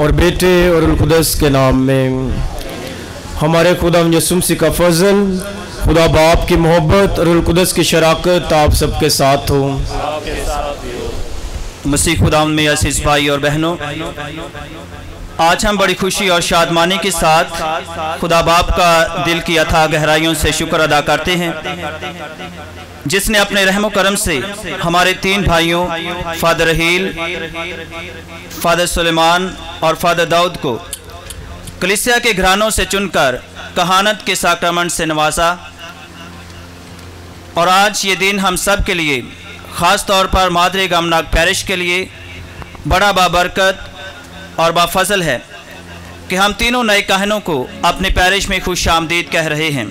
और बेटे और खुदस के नाम में हमारे खुदा यीशु मसीह का फजल, खुदा बाप की मोहब्बत और कुदस की शराकत आप सबके साथ हो। मसीह खुदावंद में अजीज भाई और बहनों, आज हम बड़ी खुशी और शादमानी के साथ खुदा बाप का दिल की अथाह गहराइयों से शुक्र अदा करते हैं, जिसने अपने रहमो करम से हमारे 3 भाइयों फादर रहील, फादर सुलेमान और फादर दाऊद को कलीसिया के घरानों से चुनकर कहानत के साक्रामेंट से नवाजा। और आज ये दिन हम सब के लिए, ख़ास तौर पर मादरे गमनाक पैरिश के लिए बड़ा बाबरकत और बाफजल है कि हम तीनों नए काहनों को अपने पैरिश में खुश आमदीद कह रहे हैं।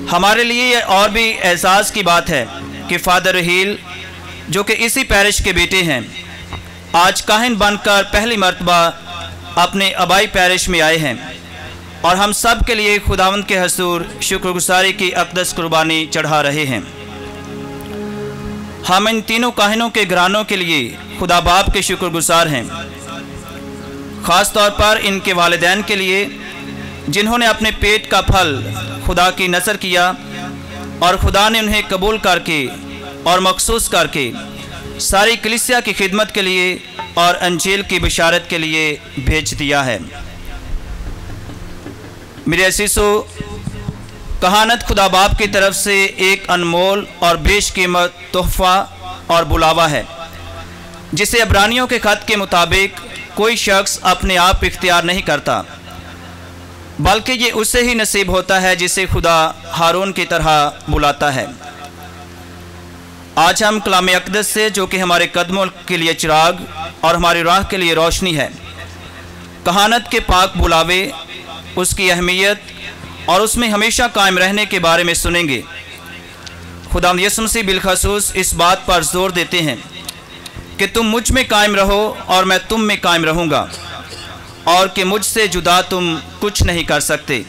हमारे लिए ये और भी एहसास की बात है कि फादर रहील, जो कि इसी पैरिश के बेटे हैं, आज काहिन बनकर पहली मर्तबा अपने आबाई पैरिश में आए हैं और हम सब के लिए खुदावंद के हजूर शुक्रगुजारी की अक़दस कुर्बानी चढ़ा रहे हैं। हम इन तीनों काहिनों के घरानों के लिए खुदा बाप के शुक्रगुजार हैं, ख़ास तौर पर इनके वालिदैन के लिए जिन्होंने अपने पेट का फल खुदा की नज़र किया और खुदा ने उन्हें कबूल करके और मखसूस करके सारी कलीसिया की खिदमत के लिए और अंजील की बिशारत के लिए भेज दिया है। मेरे असीसों, कहानत खुदा बाप की तरफ से एक अनमोल और बेशकीमत तोहफ़ा और बुलावा है, जिसे इब्रानियों के ख़त के मुताबिक कोई शख्स अपने आप इख्तियार नहीं करता, बल्कि ये उससे ही नसीब होता है जिसे खुदा हारून की तरह बुलाता है। आज हम कलाम अक़दस से, जो कि हमारे कदमों के लिए चिराग और हमारी राह के लिए रोशनी है, कहानत के पाक बुलावे, उसकी अहमियत और उसमें हमेशा कायम रहने के बारे में सुनेंगे। खुदावंद यीशु मसीह बिलखसूस इस बात पर जोर देते हैं कि तुम मुझ में कायम रहो और मैं तुम में कायम रहूँगा, और कि मुझसे जुदा तुम कुछ नहीं कर सकते।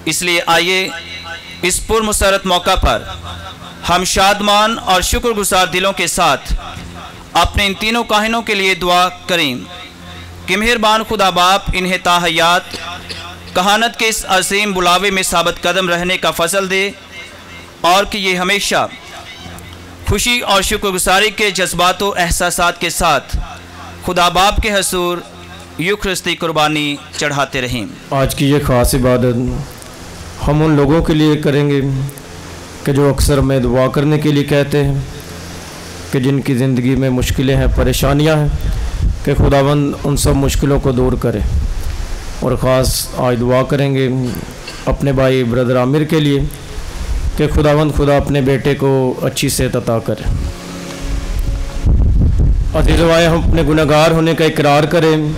इसलिए आइए इस पुरमसरत मौका पर हम शादमान और शुक्रगुजार दिलों के साथ अपने इन तीनों काहिनों के लिए दुआ करें कि मेहरबान खुदा बाप इन्हें ताहयात कहानत के इस अजीम बुलावे में साबित कदम रहने का फजल दे, और कि ये हमेशा खुशी और शुक्रगुजारी के जज्बात व एहसासात के साथ खुदा बाप के हजूर यूखरिस्ती कुर्बानी चढ़ाते रहें। आज की ये ख़ास इबादत हम उन लोगों के लिए करेंगे कि जो अक्सर हमें दुआ करने के लिए कहते हैं कि जिनकी ज़िंदगी में मुश्किलें हैं, परेशानियां हैं, कि खुदावंद उन सब मुश्किलों को दूर करे। और ख़ास आज दुआ करेंगे अपने भाई ब्रदर आमिर के लिए कि खुदावंद खुदा अपने बेटे को अच्छी सेहत अता करे। अज़ीज़ भाई, हम अपने गुनहगार होने का इकरार करें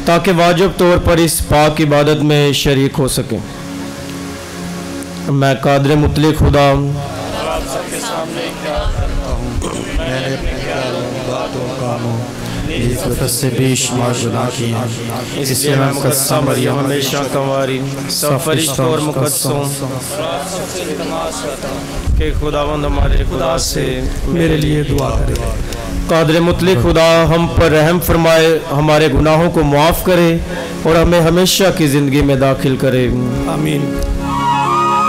ताकि वाजिब तौर पर इस पाक इबादत में शरीक हो सकें। मैं कादर मुतलक खुदा से बेशुमार गुनाह किए हैं, इसलिए मैं मुकद्दसा मरियम हमेशा कंवारी फरिश्तों और मुकद्दसों के खुदावंद हमारे खुदा से मेरे लिए दुआ करे। कादर मुतलक खुदा हम पर रहम फरमाए, हमारे गुनाहों को माफ़ करे और हमें हमेशा की ज़िंदगी में दाखिल करे। आमीन। घर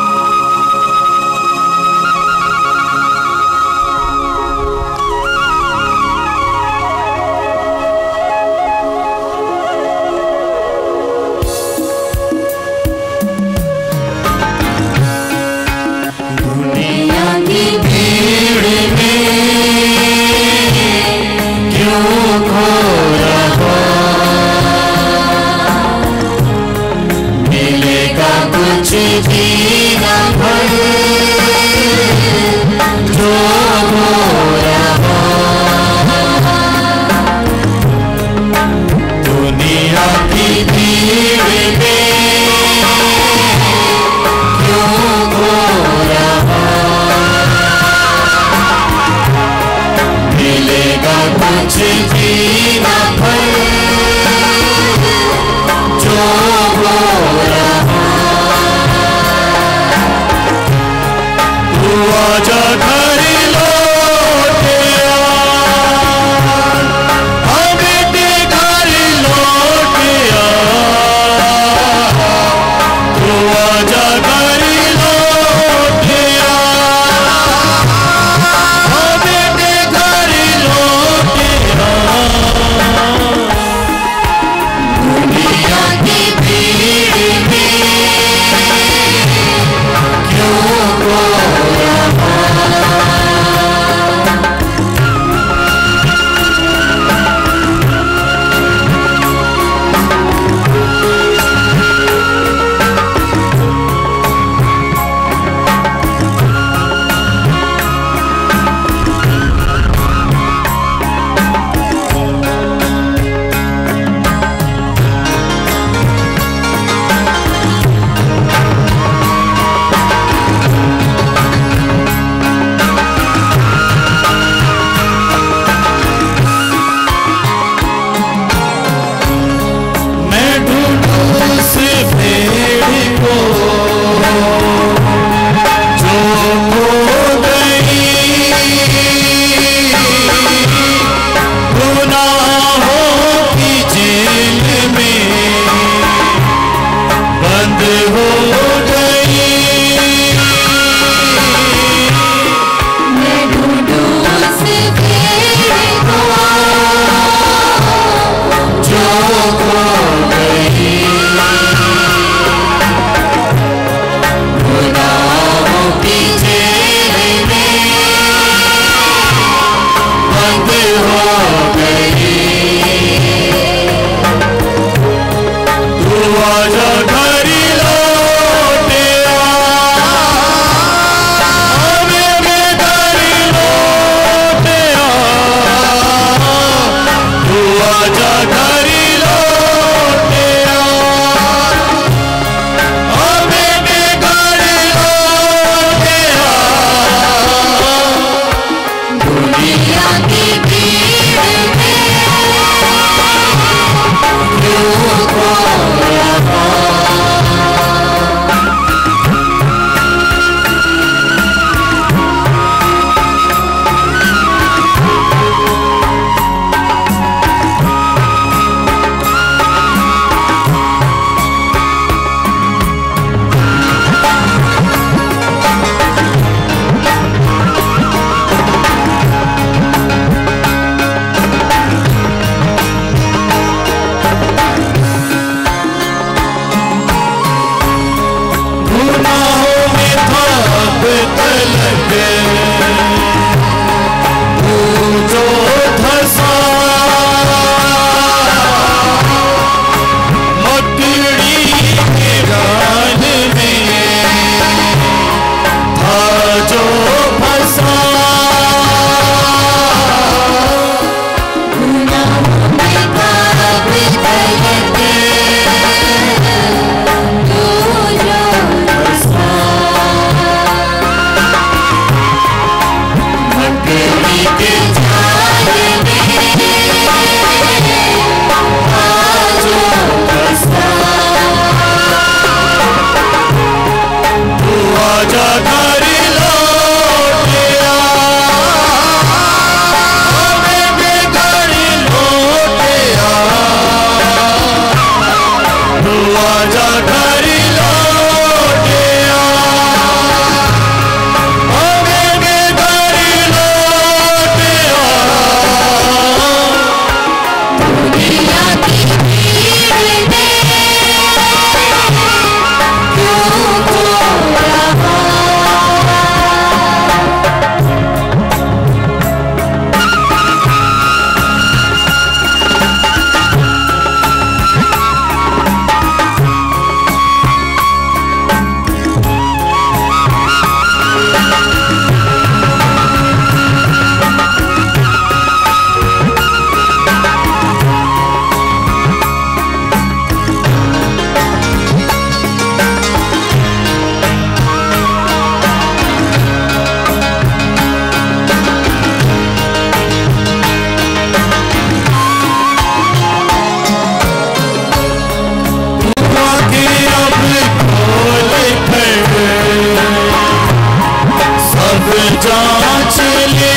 जांच ले,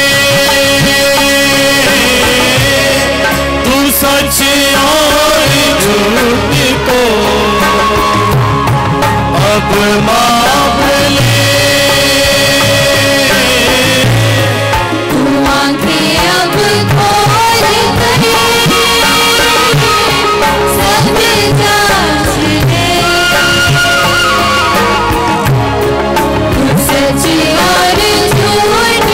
तू सच और झूठ को अब माप ले। तू आंखें अब खोल कर सब जांच ले, तू सच और झूठ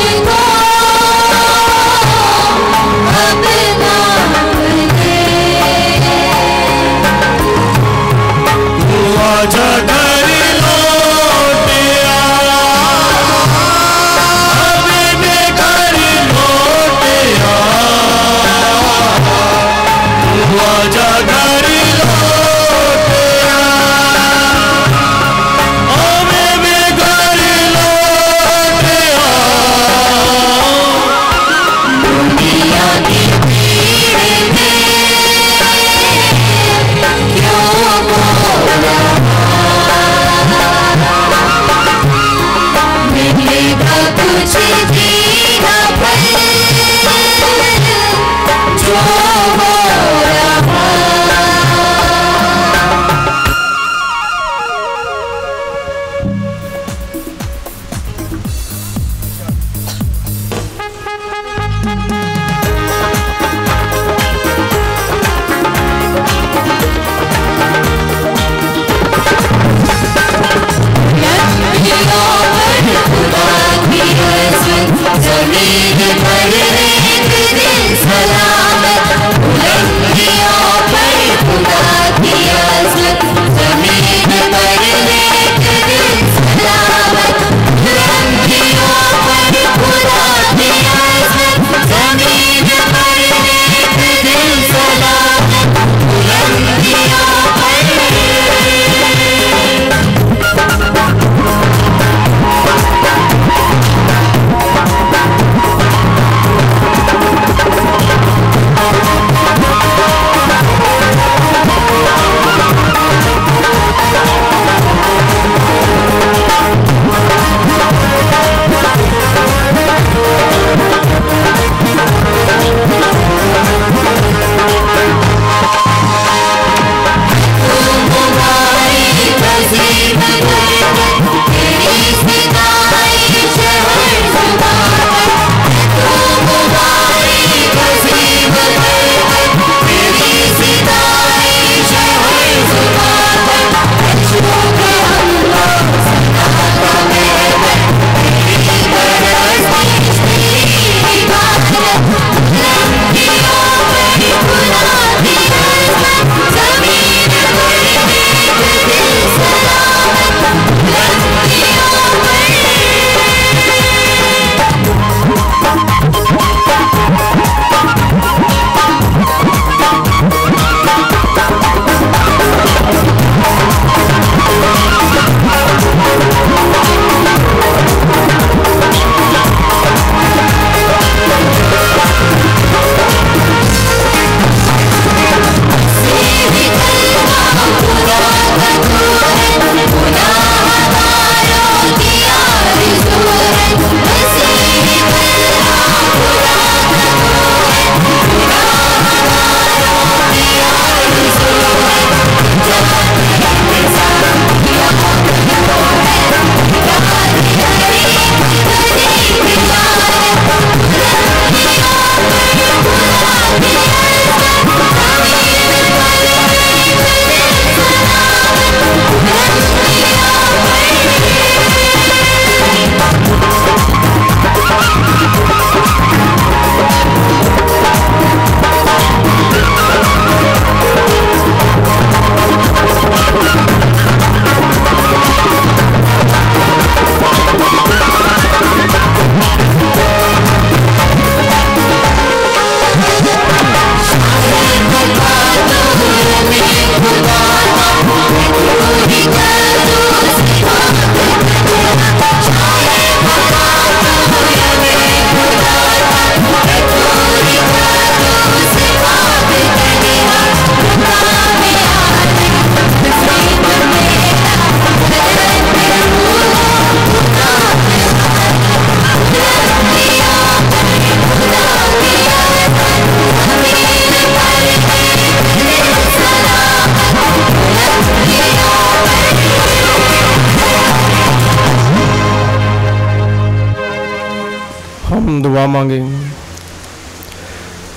हम दुआ मांगे।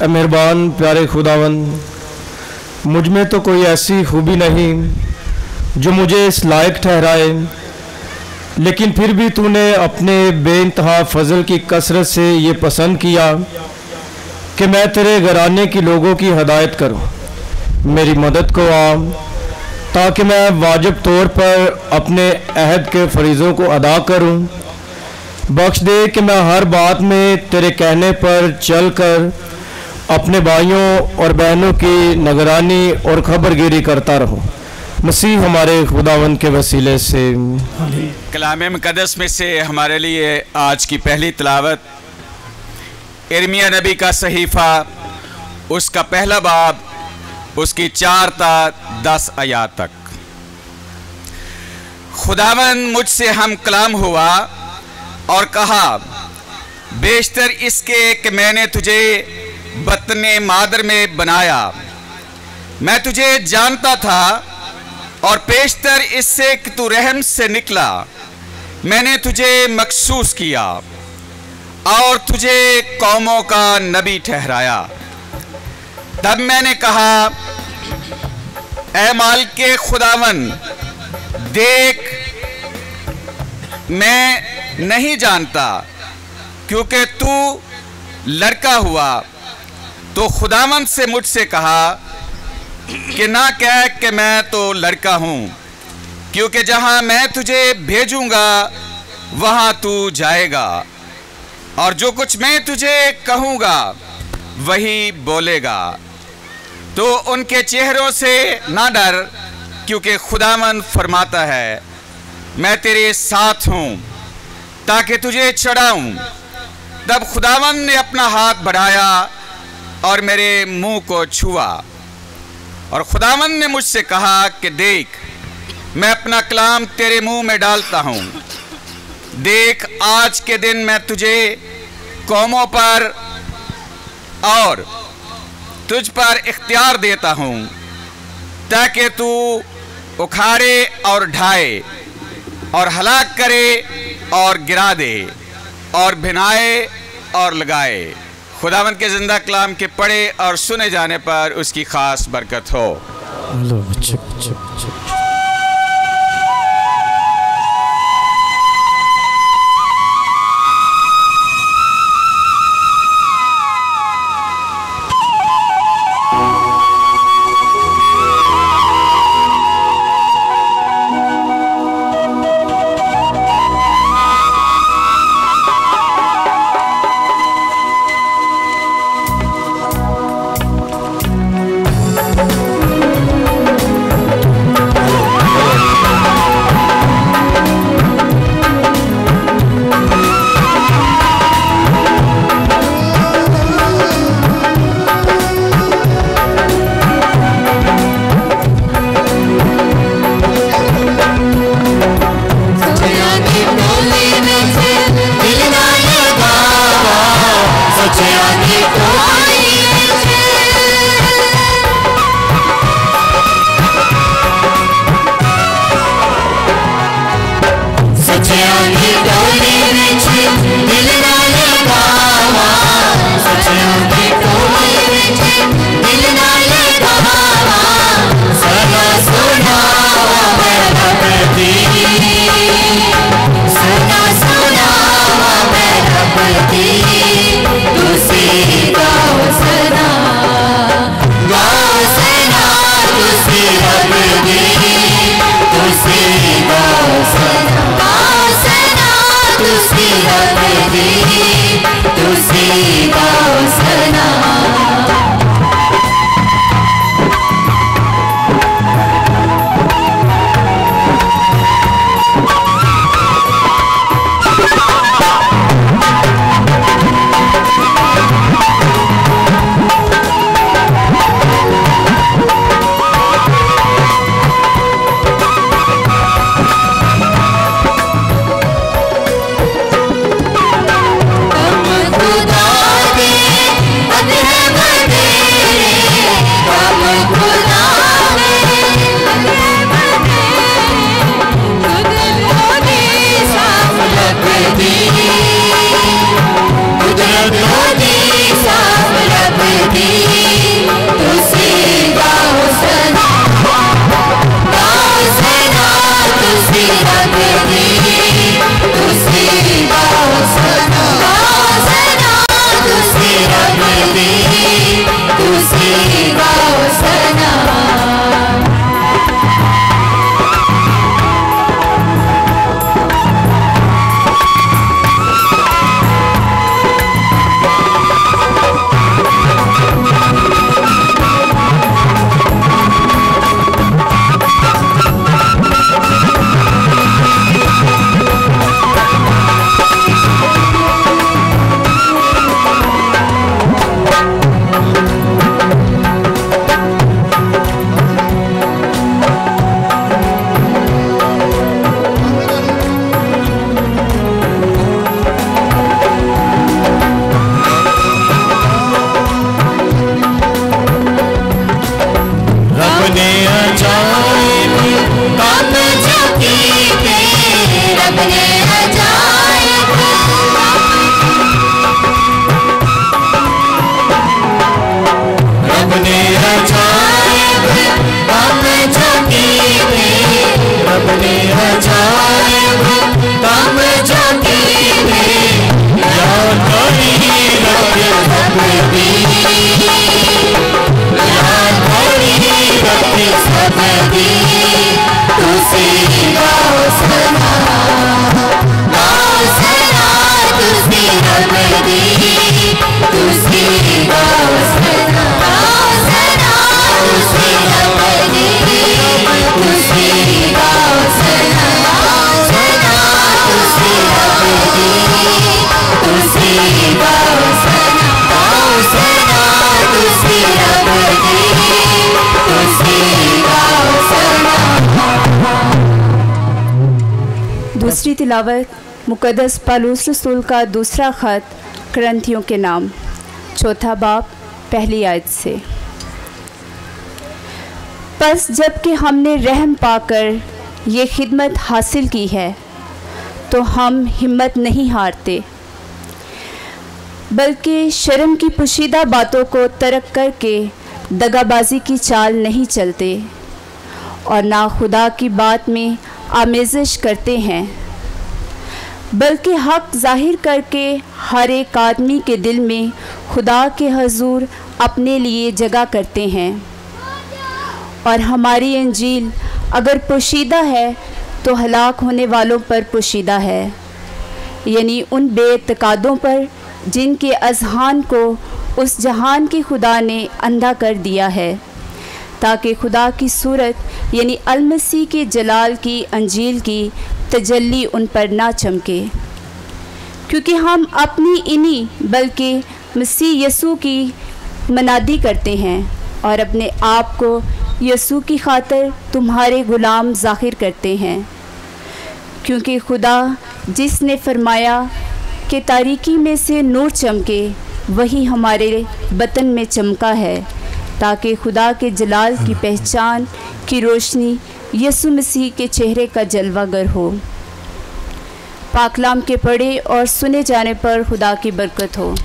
ए मेहरबान प्यारे खुदावंद, मुझ में तो कोई ऐसी खूबी नहीं जो मुझे इस लायक ठहराए, लेकिन फिर भी तूने अपने बेइंतहा फजल की कसरत से ये पसंद किया कि मैं तेरे घराने की लोगों की हदायत करूं। मेरी मदद को आ, ताकि मैं वाजिब तौर पर अपने अहद के फरीज़ों को अदा करूं। बख्श दे कि मैं हर बात में तेरे कहने पर चलकर अपने भाइयों और बहनों की निगरानी और खबरगिरी करता रहूं। मसीह हमारे खुदावंद के वसीले से। कलाम मुक़द्दस में से हमारे लिए आज की पहली तिलावत यिर्मयाह नबी का सहीफ़ा, उसका पहला बाब, उसकी 4 ता 10 आयात तक। खुदावंद मुझसे हम कलाम हुआ और कहा, बेशतर इसके कि मैंने तुझे बतने मादर में बनाया, मैं तुझे जानता था, और पेशतर इससे कि तू रहम से निकला, मैंने तुझे मखसूस किया और तुझे कौमों का नबी ठहराया। तब मैंने कहा, ऐ मालिके खुदावन, देख मैं नहीं जानता, क्योंकि तू लड़का हुआ। तो खुदावन से मुझसे कहा कि ना कह कि मैं तो लड़का हूँ, क्योंकि जहाँ मैं तुझे भेजूँगा वहाँ तू जाएगा, और जो कुछ मैं तुझे कहूँगा वही बोलेगा। तो उनके चेहरों से ना डर, क्योंकि खुदावन फरमाता है, मैं तेरे साथ हूँ ताकि तुझे छुड़ाऊँ। तब खुदावन ने अपना हाथ बढ़ाया और मेरे मुंह को छुआ, और खुदावन ने मुझसे कहा कि देख, मैं अपना कलाम तेरे मुंह में डालता हूँ। देख, आज के दिन मैं तुझे कौमों पर और तुझ पर इख्तियार देता हूँ, ताकि तू उखाड़े और ढाए और हलाक करे और गिरा दे और भिनाए और लगाए। खुदावंद के जिंदा कलाम के पढ़े और सुने जाने पर उसकी खास बरकत हो। गाओ सना तुसी रब दी तुसी गाओ सना। दूसरी तिलावत मुक़द्दस पौलुस रसूल का दूसरा ख़त करंथियों के नाम, चौथा बाब, पहली आयत से। बस जबकि हमने रहम पाकर ये खिदमत हासिल की है तो हम हिम्मत नहीं हारते, बल्कि शर्म की पोशीदा बातों को तर्क करके दगाबाजी की चाल नहीं चलते और ना खुदा की बात में आमेज़श करते हैं, बल्कि हक़ ज़ाहिर करके हर एक आदमी के दिल में खुदा के हजूर अपने लिए जगह करते हैं। और हमारी इंजील अगर पोशीदा है तो हलाक होने वालों पर पोशीदा है, यानी उन बेतकादों पर जिनके अज़हान को उस जहान के खुदा ने अंधा कर दिया है, ताकि खुदा की सूरत यानी अल-मसीह के जलाल की अंजील की तजल्ली उन पर ना चमके। क्योंकि हम अपनी इन्हीं बल्कि मसीह यसू की मनादी करते हैं और अपने आप को यसू की खातिर तुम्हारे ग़ुलाम ज़ाहिर करते हैं, क्योंकि खुदा जिसने फरमाया कि तारीकी में से नूर चमके वही हमारे बतन में चमका है, ताकि खुदा के जलाल की पहचान की रोशनी यसू मसीह के चेहरे का जलवागर हो। पाकलाम के पढ़े और सुने जाने पर खुदा की बरकत हो।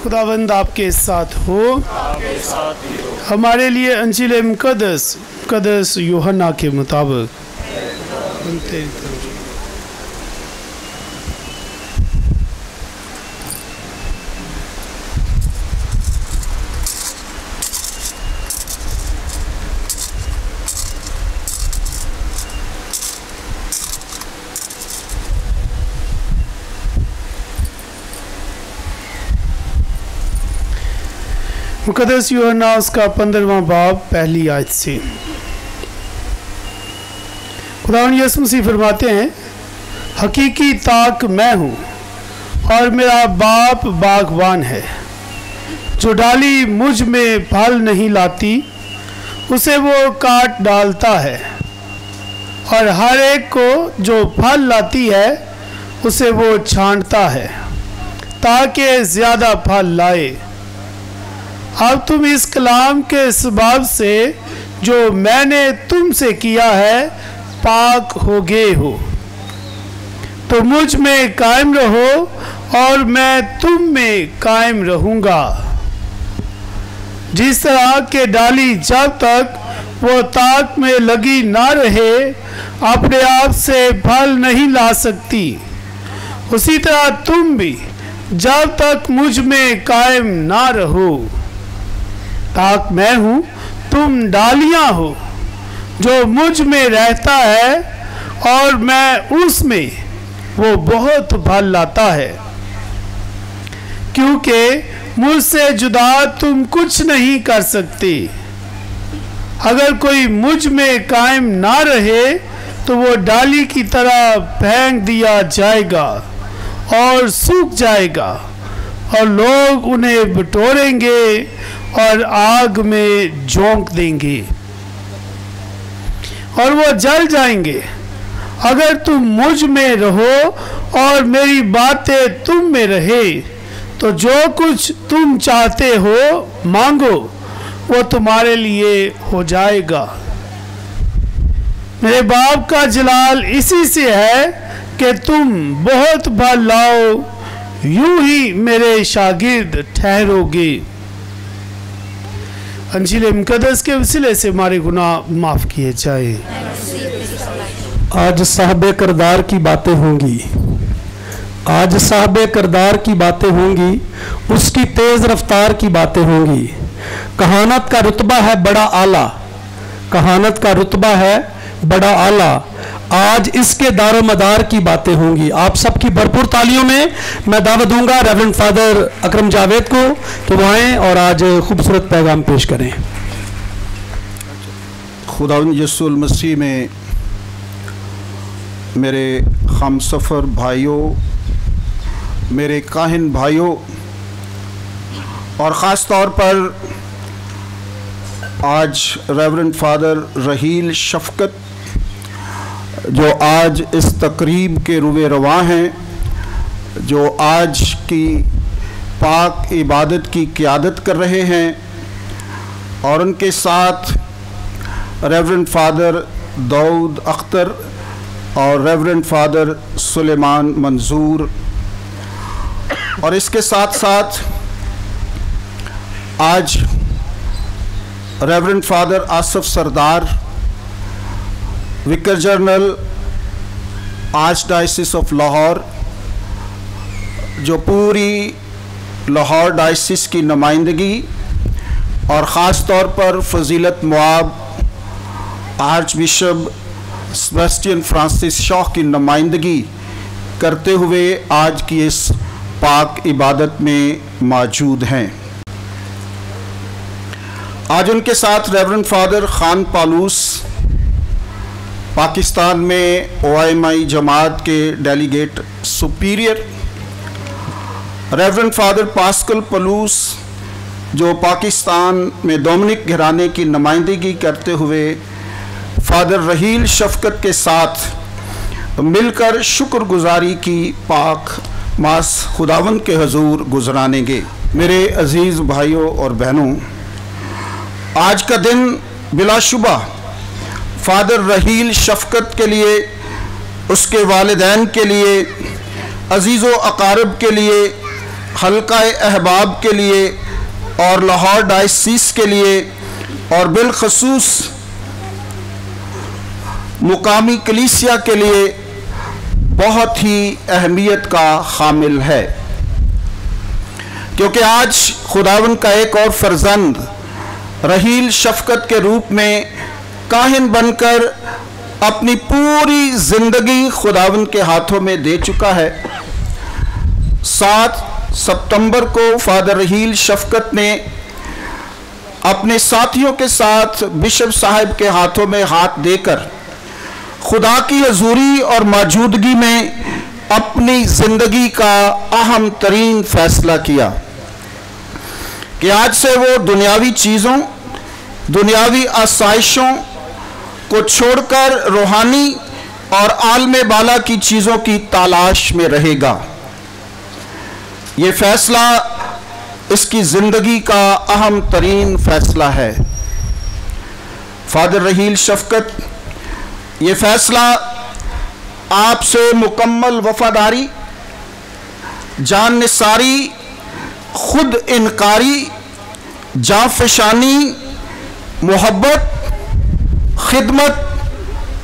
खुदावंद आपके साथ हो। हमारे लिए अंजील मुक़द्दस यूहन्ना के मुताबिक। मुक़द्दस यूहन्ना उसका 15वां बाब पहली आयत से। खुदावंद यीशु मसीह फरमाते हैं, हकीकी ताक मैं हूँ और मेरा बाप बागवान है। जो डाली मुझ में फल नहीं लाती उसे वो काट डालता है, और हर एक को जो फल लाती है उसे वो छांटता है ताकि ज़्यादा फल लाए। अब तुम इस कलाम के सबब से जो मैंने तुमसे किया है पाक हो गए हो। तो मुझ में कायम रहो और मैं तुम में कायम रहूँगा। जिस तरह के डाली जब तक वो ताक में लगी ना रहे अपने आप से फल नहीं ला सकती, उसी तरह तुम भी जब तक मुझ में कायम ना रहो। ताक मैं हूँ, तुम डालियाँ हो। जो मुझ में रहता है और मैं उसमें, वो बहुत फल लाता है, क्योंकि मुझसे जुदा तुम कुछ नहीं कर सकते। अगर कोई मुझ में कायम ना रहे तो वो डाली की तरह फेंक दिया जाएगा और सूख जाएगा, और लोग उन्हें बटोरेंगे और आग में झोंक देंगे और वो जल जाएंगे। अगर तुम मुझ में रहो और मेरी बातें तुम में रहे तो जो कुछ तुम चाहते हो मांगो, वो तुम्हारे लिए हो जाएगा। मेरे बाप का जलाल इसी से है कि तुम बहुत फल लाओ, यूं ही मेरे शागिर्द ठहरोगे। अंजील मुकद्दस के वसीले से हमारे गुनाह माफ किए जाए। आज साहबे किरदार की बातें होंगी, आज साहबे किरदार की बातें होंगी, उसकी तेज रफ्तार की बातें होंगी। कहानत का रुतबा है बड़ा आला, कहानत का रुतबा है बड़ा आला। आज इसके दारो मदार की बातें होंगी। आप सबकी भरपूर तालियों में मैं दावत दूंगा रेवरेंड फादर अकरम जावेद को कि वो आएँ और आज खूबसूरत पैगाम पेश करें। खुदावंद यीशु मसीह में मेरे हमसफ़र भाइयों, मेरे काहिन भाइयों, और ख़ास तौर पर आज रेवरेंड फादर रहील शफ़क़त जो आज इस तकरीब के रुए रवां हैं, जो आज की पाक इबादत की क़ियादत कर रहे हैं, और उनके साथ रेवरेंड फादर दाऊद अख्तर और रेवरेंड फादर सुलेमान मंजूर, और इसके साथ साथ आज reverend father Asaf Sardar, vicar general archdiocese of Lahore, जो पूरी लाहौर डायसिस की नुमाइंदगी और ख़ास तौर पर फजीलत Moab arch bishop Sebastian Francis Shaw की नुमाइंदगी करते हुए आज की इस पाक इबादत में मौजूद हैं। आज उनके साथ रेवरेंड फादर खान पालूस, पाकिस्तान में OIMI जमात के delegate superior, reverend father pascal Palus जो पाकिस्तान में डोमिनिक घराने की नुमाइंदगी करते हुए फादर रहील शफ़क़त के साथ मिलकर शुक्रगुजारी की पाक मास खुदावंद के हजूर गुजरानेंगे। मेरे अजीज़ भाइयों और बहनों, आज का दिन बिलाशुबा फादर रहील शफ़क़त के लिए, उसके वालिदैन के लिए, अजीज़ो अकारब के लिए, हल्का अहबाब के लिए और लाहौर डायसिस के लिए, और बिलखसूस मुकामी कलीसिया के लिए बहुत ही अहमियत का हामिल है, क्योंकि आज खुदावंद का एक और फर्जंद रहील शफ़क़त के रूप में काहिन बनकर अपनी पूरी ज़िंदगी खुदावंद के हाथों में दे चुका है। 7 सितंबर को फादर रहील शफ़क़त ने अपने साथियों के साथ बिशप साहब के हाथों में हाथ देकर खुदा की हजूरी और मौजूदगी में अपनी ज़िंदगी का अहम तरीन फैसला किया कि आज से वो दुनियावी चीज़ों, दुनियावी आसाइशों को छोड़कर रूहानी और आलमे बाला की चीज़ों की तलाश में रहेगा। ये फैसला इसकी ज़िंदगी का अहम तरीन फैसला है। फादर रहील शफकत ये फैसला आपसे मुकम्मल वफादारी, जान निसारी, खुद इनकारी, जाफशानी, मोहब्बत, खिदमत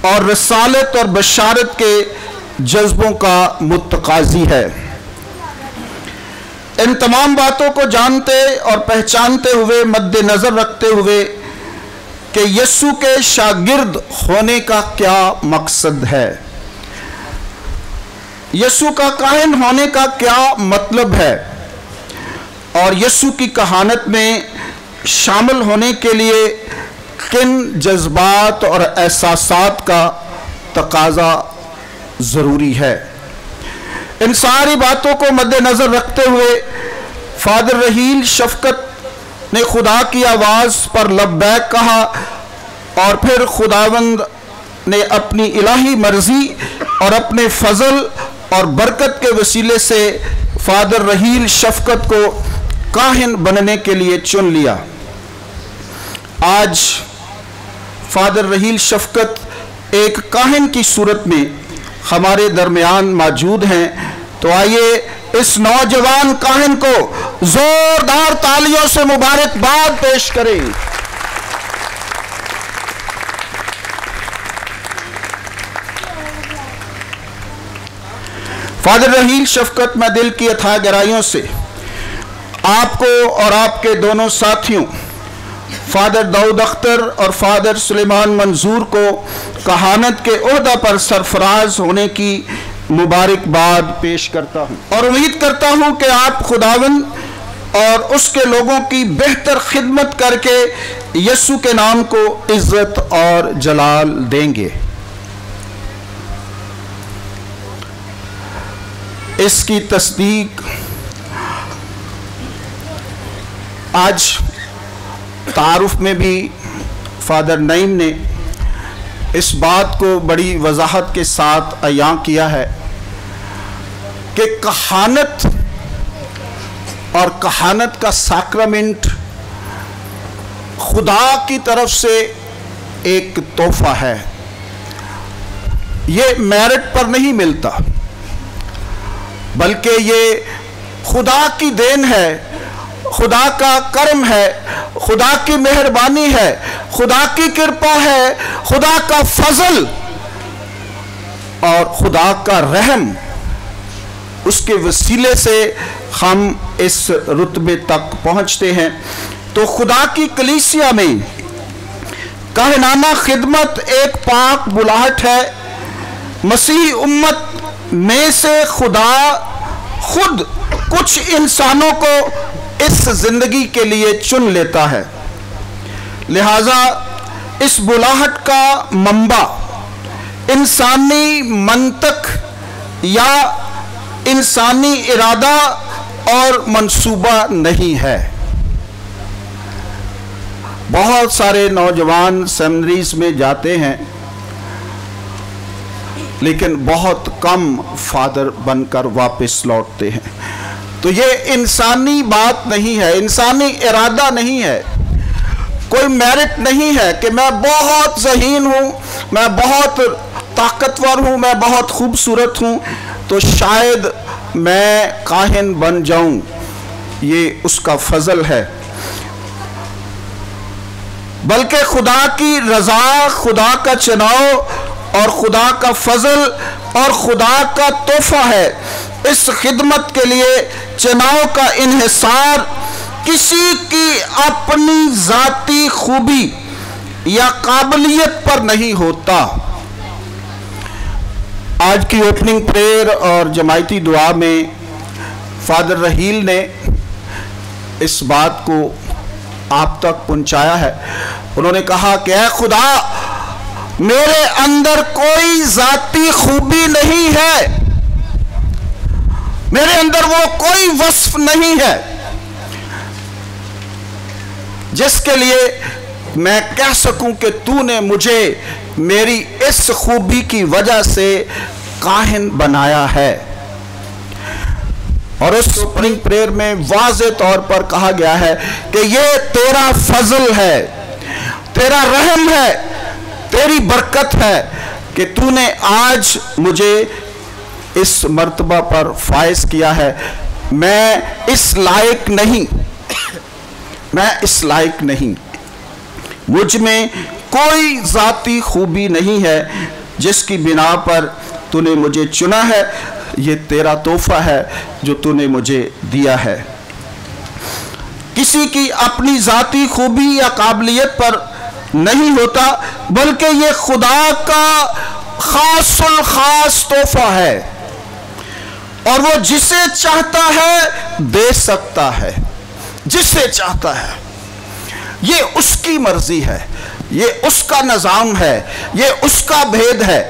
और रसालत और बशारत के जज्बों का मुतकाजी है। इन तमाम बातों को जानते और पहचानते हुए, मद्देनज़र रखते हुए कि यीशु के शागिर्द होने का क्या मकसद है, यीशु का काहिन होने का क्या मतलब है, और यीशु की कहानत में शामिल होने के लिए किन जज्बात और एहसासात का तकाजा ज़रूरी है, इन सारी बातों को मद्देनज़र रखते हुए फादर रहील शफकत ने खुदा की आवाज़ पर लब्बैक कहा और फिर खुदावंद ने अपनी इलाही मर्जी और अपने फजल और बरकत के वसीले से फादर रहील शफकत को काहिन बनने के लिए चुन लिया। आज फादर रहील शफकत एक काहिन की सूरत में हमारे दरमियान मौजूद हैं। तो आइए इस नौजवान काहिन को जोरदार तालियों से मुबारकबाद पेश करें। फादर रहील शफकत, मैं दिल की अथाह गहराइयों से आपको और आपके दोनों साथियों फादर दाऊद अख्तर और फादर सुलेमान मंजूर को कहानत के ओहदा पर सरफराज होने की मुबारकबाद पेश करता हूँ और उम्मीद करता हूँ कि आप खुदावंद और उसके लोगों की बेहतर खिदमत करके यीशु के नाम को इज्जत और जलाल देंगे। इसकी तस्दीक आज तारुफ में भी फादर नईम ने इस बात को बड़ी वजाहत के साथ अयां किया है कि कहानत और कहानत का सैक्रामेंट खुदा की तरफ से एक तोहफा है। ये मेरिट पर नहीं मिलता, बल्कि ये खुदा की देन है, खुदा का कर्म है, खुदा की मेहरबानी है, खुदा की कृपा है, खुदा का फजल और खुदा का रहम। उसके वसीले से हम इस रुतबे तक पहुंचते हैं। तो खुदा की कलीसिया में काहिनाना खिदमत एक पाक बुलाहट है। मसीही उम्मत में से खुदा खुद कुछ इंसानों को इस जिंदगी के लिए चुन लेता है। लिहाजा इस बुलाहट का मंबा इंसानी मंतक या इंसानी इरादा और मंसूबा नहीं है। बहुत सारे नौजवान सेमिनरीज में जाते हैं, लेकिन बहुत कम फादर बनकर वापस लौटते हैं। तो ये इंसानी बात नहीं है, इंसानी इरादा नहीं है, कोई मेरिट नहीं है कि मैं बहुत ज़हीन हूँ, मैं बहुत ताकतवर हूँ, मैं बहुत खूबसूरत हूँ तो शायद मैं काहिन बन जाऊँ। ये उसका फजल है, बल्कि खुदा की रज़ा, खुदा का चुनाव और खुदा का फजल और खुदा का तोहफा है। इस खिदमत के लिए चुनाव का इन्हिसार किसी की अपनी जाती खूबी या काबिलियत पर नहीं होता। आज की ओपनिंग प्रेयर और जमायती दुआ में फादर रहील ने इस बात को आप तक पहुंचाया है। उन्होंने कहा कि ऐ खुदा, मेरे अंदर कोई जाती खूबी नहीं है, मेरे अंदर वो कोई वस्फ नहीं है जिसके लिए मैं कह सकूं कि तूने मुझे मेरी इस खूबी की वजह से काहिन बनाया है। और उस ओपनिंग प्रेयर में वाज़े तौर पर कहा गया है कि ये तेरा फजल है, तेरा रहम है, तेरी बरकत है कि तूने आज मुझे इस मर्तबा पर फायज किया है। मैं इस लायक नहीं, मैं इस लायक नहीं, मुझ में कोई ज़ाती खूबी नहीं है जिसकी बिना पर तूने मुझे चुना है। ये तेरा तोहफा है जो तूने मुझे दिया है। किसी की अपनी ज़ाती खूबी या काबिलियत पर नहीं होता, बल्कि ये खुदा का खासुल खास तोहफा है और वो जिसे चाहता है दे सकता है, जिसे चाहता है। ये उसकी मर्जी है, ये उसका निज़ाम है, ये उसका भेद है।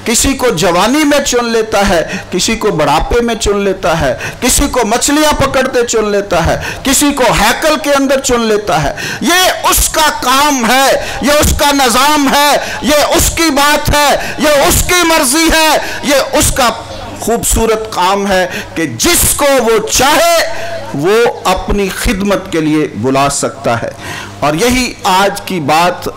किसी को जवानी में चुन लेता है, किसी को बुढ़ापे में चुन लेता है, किसी को मछलियां पकड़ते चुन लेता है, किसी को हैकल के अंदर चुन लेता है। ये उसका काम है, ये उसका निज़ाम है, ये उसकी बात है, ये उसकी मर्जी है, ये उसका खूबसूरत काम है कि जिसको वो चाहे वो अपनी खिदमत के लिए बुला सकता है। और यही आज की बात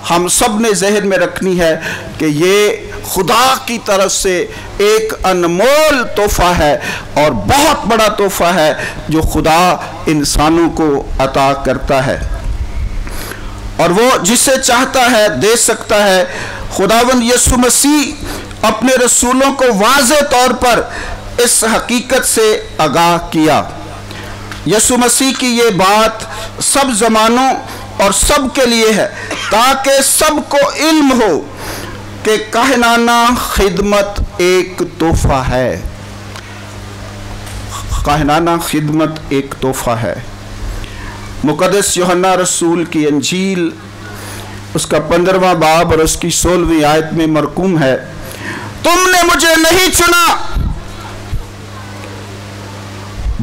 हम सब ने जहन में रखनी है कि ये खुदा की तरफ से एक अनमोल तोहफा है और बहुत बड़ा तोहफा है जो खुदा इंसानों को अता करता है और वो जिसे चाहता है दे सकता है। खुदावंद यीशु मसीह अपने रसूलों को वाज़े तौर पर इस हकीकत से आगाह किया। यीशु मसीह की ये बात सब ज़मानों और सब के लिए है ताकि सबको इल्म हो कि काहिनाना खिदमत एक तोहफा है। काहिनाना खिदमत एक तोहफा है। मुक़द्दस यूहन्ना रसूल की अंजील उसका 15वां बाब और उसकी 16वीं आयत में मरकूम है, तुमने मुझे नहीं चुना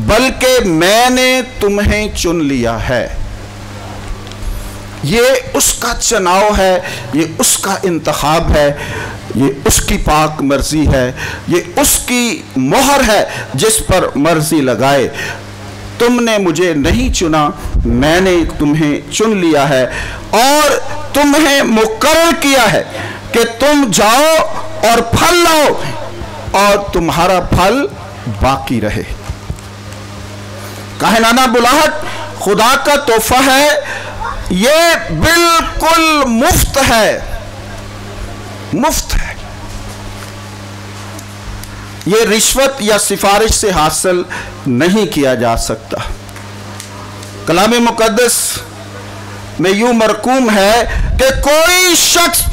बल्कि मैंने तुम्हें चुन लिया है। ये उसका चुनाव है, ये उसका इंतखाब है, ये उसकी पाक मर्जी है, ये उसकी मोहर है जिस पर मर्जी लगाए। तुमने मुझे नहीं चुना, मैंने तुम्हें चुन लिया है और तुम्हें मुकर्रर किया है कि तुम जाओ और फल लाओ और तुम्हारा फल बाकी रहे। काहिनाना बुलाहट खुदा का तोहफा है, ये बिल्कुल मुफ्त है, मुफ्त है। ये रिश्वत या सिफारिश से हासिल नहीं किया जा सकता। कलाम मुकद्दस में यूं मरकूम है कि कोई शख्स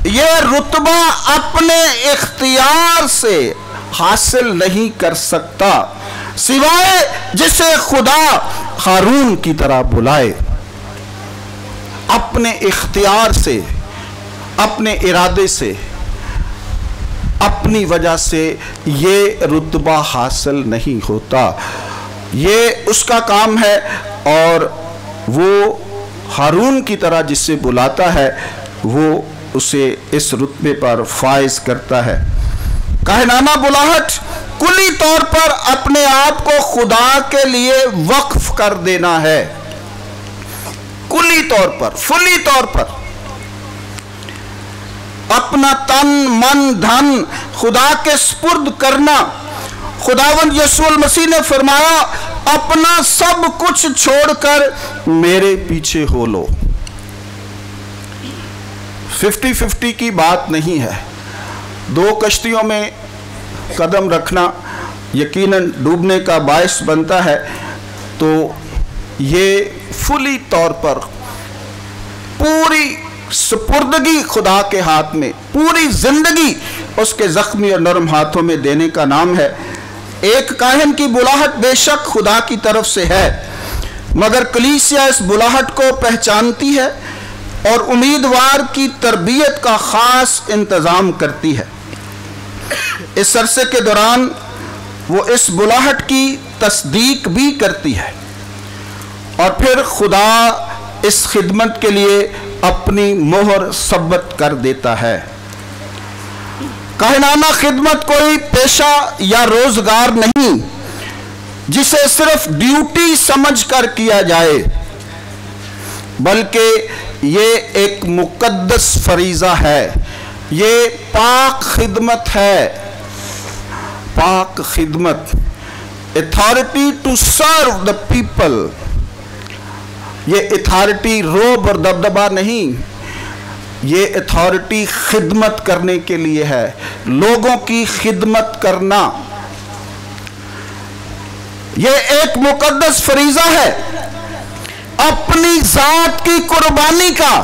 ये रुतबा अपने इख्तियार से हासिल नहीं कर सकता सिवाय जिसे खुदा हारून की तरह बुलाए। अपने इख्तियार से, अपने इरादे से, अपनी वजह से ये रुतबा हासिल नहीं होता। ये उसका काम है और वो हारून की तरह जिसे बुलाता है वो उसे इस रुतबे पर फाइज करता है। काहिनाना बुलाहट कुली तौर पर अपने आप को खुदा के लिए वक्फ कर देना है, कुली तौर पर, फुली तौर पर अपना तन मन धन खुदा के स्पुर्द करना। खुदावंद यीशु मसीह ने फरमाया, अपना सब कुछ छोड़कर मेरे पीछे हो लो। 50-50 की बात नहीं है। दो कश्तियों में कदम रखना यकीनन डूबने का बायस बनता है, तो ये फुली तौर पर पूरी सुपुर्दगी खुदा के हाथ में, पूरी जिंदगी उसके जख्मी और नरम हाथों में देने का नाम है। एक काहिन की बुलाहट बेशक खुदा की तरफ से है, मगर कलीसिया इस बुलाहट को पहचानती है और उम्मीदवार की तरबियत का खास इंतज़ाम करती है। इस अरसे के दौरान वो इस बुलाहट की तस्दीक भी करती है और फिर खुदा इस खिदमत के लिए अपनी मोहर सब्बत कर देता है। काहिनाना खिदमत कोई पेशा या रोजगार नहीं जिसे सिर्फ ड्यूटी समझकर किया जाए, बल्कि ये एक मुकद्दस फरीज़ा है, ये पाक खिदमत है। पाक खिदमत, authority to serve the people. ये अथॉरिटी रोब और दबदबा नहीं, ये अथॉरिटी खिदमत करने के लिए है, लोगों की खिदमत करना। ये एक मुकद्दस फरीज़ा है अपनी जात की कुर्बानी का।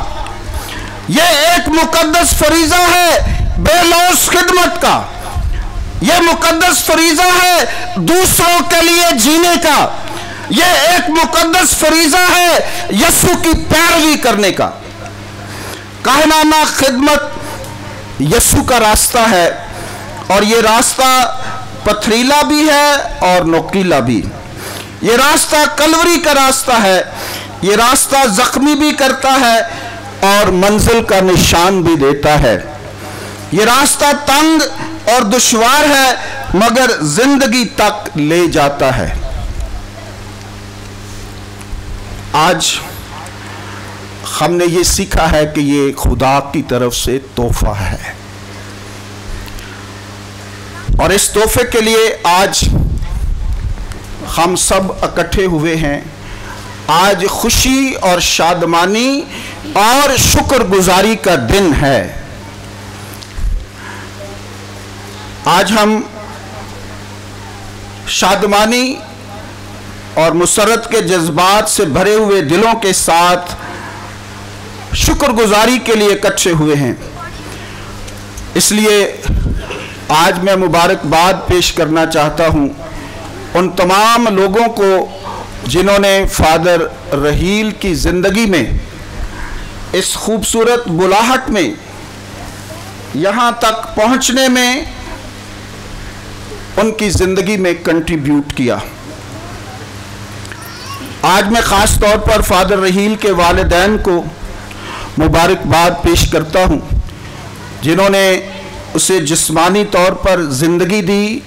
ये एक मुकद्दस फरीज़ा है बेलौस खिदमत का। ये मुकद्दस फरीज़ा है दूसरों के लिए जीने का। ये एक मुकद्दस फरीज़ा है यीशु की पैरवी करने का। काहिनाना खिदमत यीशु का रास्ता है और ये रास्ता पथरीला भी है और नोकीला भी। ये रास्ता कलवरी का रास्ता है, ये रास्ता जख्मी भी करता है और मंजिल का निशान भी देता है। ये रास्ता तंग और दुश्वार है मगर जिंदगी तक ले जाता है। आज हमने ये सीखा है कि ये खुदा की तरफ से तोहफा है और इस तोहफे के लिए आज हम सब इकट्ठे हुए हैं। आज खुशी और शादमानी और शुक्रगुजारी का दिन है। आज हम शादमानी और मुसरत के जज्बात से भरे हुए दिलों के साथ शुक्रगुजारी के लिए इकट्ठे हुए हैं। इसलिए आज मैं मुबारकबाद पेश करना चाहता हूं उन तमाम लोगों को जिन्होंने फादर रहील की ज़िंदगी में, इस खूबसूरत बुलाहट में, यहाँ तक पहुँचने में उनकी ज़िंदगी में कंट्रीब्यूट किया। आज मैं ख़ास तौर पर फादर रहील के वालिदैन को मुबारकबाद पेश करता हूँ जिन्होंने उसे जिस्मानी तौर पर ज़िंदगी दी,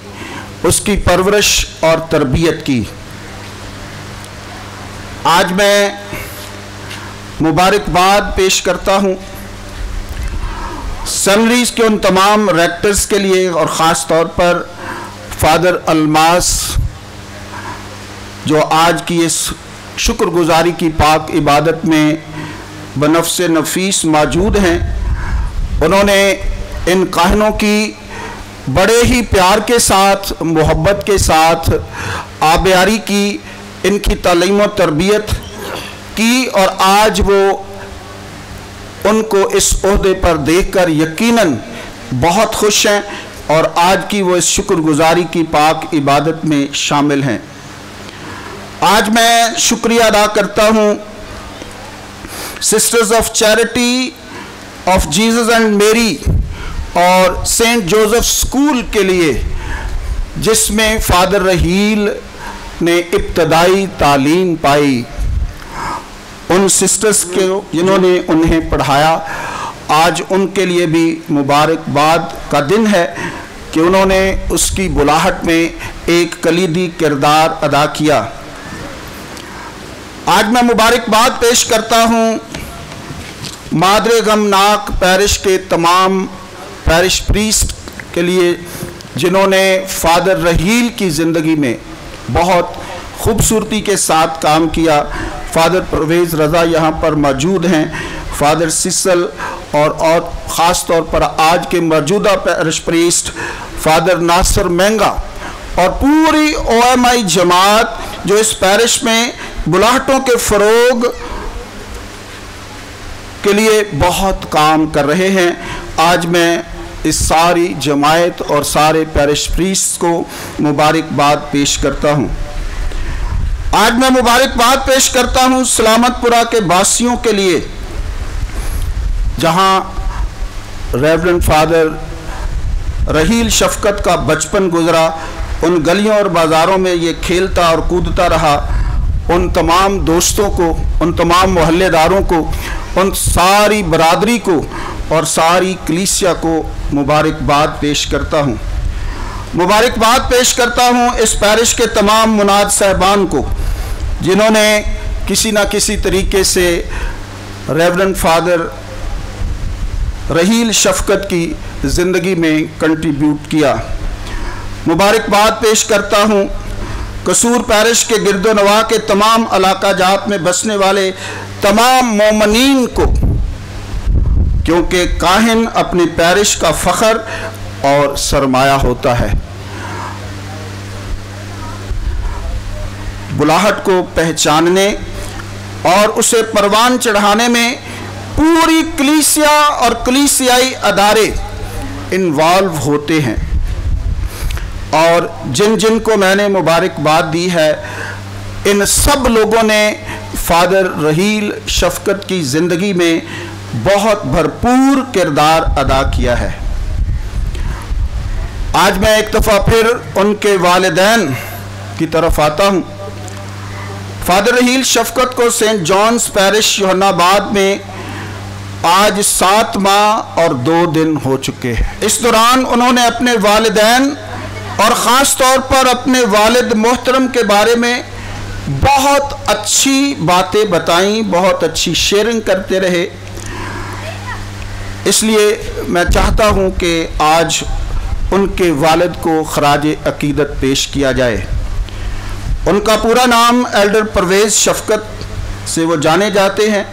उसकी परवरिश और तरबियत की। आज मैं मुबारकबाद पेश करता हूँ सेमिनरीज के उन तमाम रेक्टर्स के लिए और ख़ास तौर पर फादर अलमास जो आज की इस शुक्रगुजारी की पाक इबादत में बनफ्स नफीस मौजूद हैं। उन्होंने इन काहिनों की बड़े ही प्यार के साथ, मोहब्बत के साथ आबियारी की, इनकी तालीम और तरबियत की और आज वो उनको इस ओहदे पर देखकर यकीनन बहुत खुश हैं और आज की वो इस शुक्रगुजारी की पाक इबादत में शामिल हैं। आज मैं शुक्रिया अदा करता हूँ sisters of charity of Jesus and मेरी और सेंट जोसेफ स्कूल के लिए जिसमें फादर रहील ने इब्तदाई तालीम पाई। उन सिस्टर्स के जिन्होंने उन्हें पढ़ाया, आज उनके लिए भी मुबारकबाद का दिन है कि उन्होंने उसकी बुलाहट में एक कलीदी किरदार अदा किया। आज मैं मुबारकबाद पेश करता हूँ मादरे गमनाक पैरिश के तमाम पैरिश प्रीस्ट के लिए जिन्होंने फादर रहील की ज़िंदगी में बहुत खूबसूरती के साथ काम किया। फादर परवेज़ रज़ा यहाँ पर मौजूद हैं, फादर सिसल और ख़ास तौर पर आज के मौजूदा पैरिश प्रीस्ट फादर नासिर महंगा और पूरी OMI जमात जो इस पैरिश में बुलाहटों के फ़रोग के लिए बहुत काम कर रहे हैं। आज मैं इस सारी जमायत और सारे पैरिश प्रीस्ट को मुबारकबाद पेश करता हूँ। आज मैं मुबारकबाद पेश करता हूँ सलामतपुरा के वासियों के लिए जहाँ रेवरेंड फादर रहील शफकत का बचपन गुजरा उन गलियों और बाज़ारों में ये खेलता और कूदता रहा, उन तमाम दोस्तों को, उन तमाम मोहल्लेदारों को, उन सारी बरादरी को और सारी कलीसिया को मुबारकबाद पेश करता हूँ। मुबारकबाद पेश करता हूँ इस पैरिश के तमाम मुनाद साहबान को जिन्होंने किसी न किसी तरीके से रेवरेंड फादर रहील शफकत की ज़िंदगी में कंट्रीब्यूट किया। मुबारकबाद पेश करता हूँ कसूर पैरिश के गिरदोनवा के तमाम इलाका जात में बसने वाले तमाम मोमनीन को, क्योंकि काहिन अपनी पैरिश का फ़ख्र और सरमाया होता है। बुलाहट को पहचानने और उसे परवान चढ़ाने में पूरी कलीसिया और कलीसियाई अदारे इन्वॉल्व होते हैं, और जिन जिन को मैंने मुबारकबाद दी है इन सब लोगों ने फादर रहील शफकत की ज़िंदगी में बहुत भरपूर किरदार अदा किया है। आज मैं एक दफ़ा फिर उनके वालिदैन की तरफ आता हूँ। फादर रहील शफकत को सेंट जॉन्स पैरिश योहन्नाबाद में आज 7 माह और 2 दिन हो चुके हैं। इस दौरान उन्होंने अपने वालिदैन और ख़ास तौर पर अपने वालिद मोहतरम के बारे में बहुत अच्छी बातें बताई, बहुत अच्छी शेयरिंग करते रहे। इसलिए मैं चाहता हूं कि आज उनके वालिद को खराज अकीदत पेश किया जाए। उनका पूरा नाम एल्डर परवेज़ शफकत से वो जाने जाते हैं।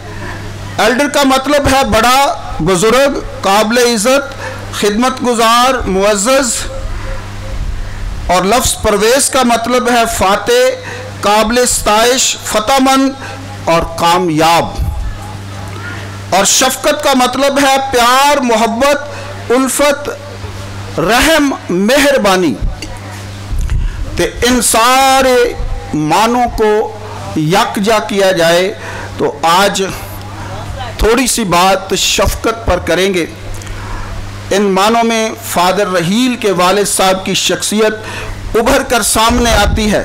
एल्डर का मतलब है बड़ा, बुजुर्ग, काबिल इज़्ज़त, खिदमत गुजार, मुअज़्ज़ज़, और लफ्ज़ परवेज़ का मतलब है फ़ाते, काबिल स्ताइश, फ़तहमंद और कामयाब। और शफ़क़त का मतलब है प्यार, मोहब्बत, उल्फत, रहम, मेहरबानी। तो इन सारे मानों को यकजा किया जाए तो आज थोड़ी सी बात शफ़क़त पर करेंगे। इन मानों में फादर रहील के वालिद साहब की शख्सियत उभर कर सामने आती है।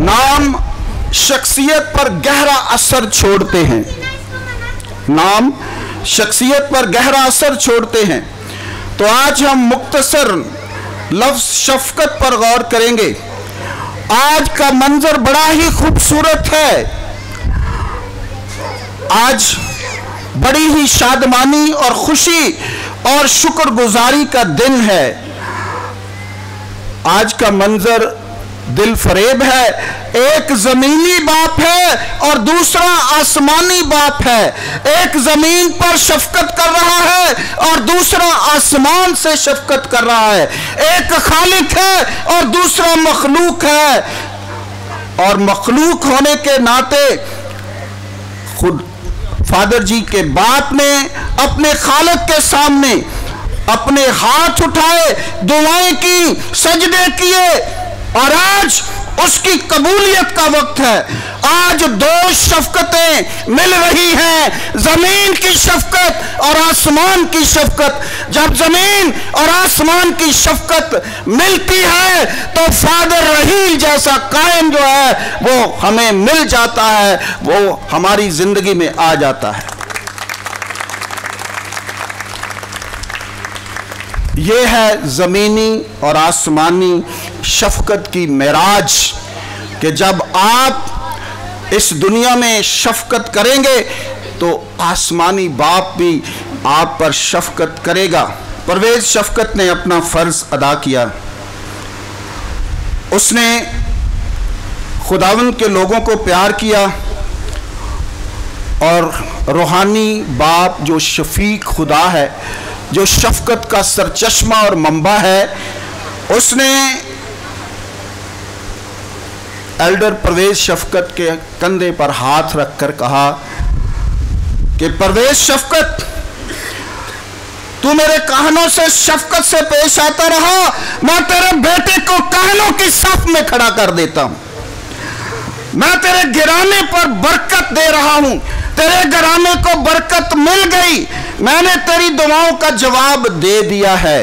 नाम शख्सियत पर गहरा असर छोड़ते हैं, नाम शख्सियत पर गहरा असर छोड़ते हैं। तो आज हम मुख्तसर लफ्ज़ शफ़क़त पर गौर करेंगे। आज का मंजर बड़ा ही खूबसूरत है। आज बड़ी ही शादमानी और खुशी और शुक्रगुजारी का दिन है। आज का मंजर दिल फरेब है। एक ज़मीनी बाप है और दूसरा आसमानी बाप है। एक ज़मीन पर शफ़क़त कर रहा है और दूसरा आसमान से शफ़क़त कर रहा है। एक खालिक है और दूसरा मखलूक है, और मखलूक होने के नाते खुद फादर जी के बाप ने अपने खालिक के सामने अपने हाथ उठाए, दुआएं की, सजदे किए, और आज उसकी कबूलियत का वक्त है। आज 2 शफ़क़तें मिल रही हैं, ज़मीन की शफ़क़त और आसमान की शफ़क़त। जब ज़मीन और आसमान की शफ़क़त मिलती है तो फादर रहील जैसा कायम जो है वो हमें मिल जाता है, वो हमारी ज़िंदगी में आ जाता है। ये है ज़मीनी और आसमानी शफ़क़त की मेराज, कि जब आप इस दुनिया में शफ़क़त करेंगे तो आसमानी बाप भी आप पर शफ़क़त करेगा। परवेज़ शफ़क़त ने अपना फ़र्ज़ अदा किया। उसने खुदावंद के लोगों को प्यार किया, और रूहानी बाप जो शफ़ीक खुदा है, जो शफ़क़त का सरचश्मा और मंबा है, उसने एल्डर परवेज़ शफ़क़त के कंधे पर हाथ रखकर कहा कि परवेज़ शफ़क़त, तू मेरे काहनों से शफ़क़त से पेश आता रहा, मैं तेरे बेटे को काहनों की सफ में खड़ा कर देता हूं। मैं तेरे गिराने पर बरकत दे रहा हूं, तेरे गिराने को बरकत मिल गई, मैंने तेरी दुआओं का जवाब दे दिया है।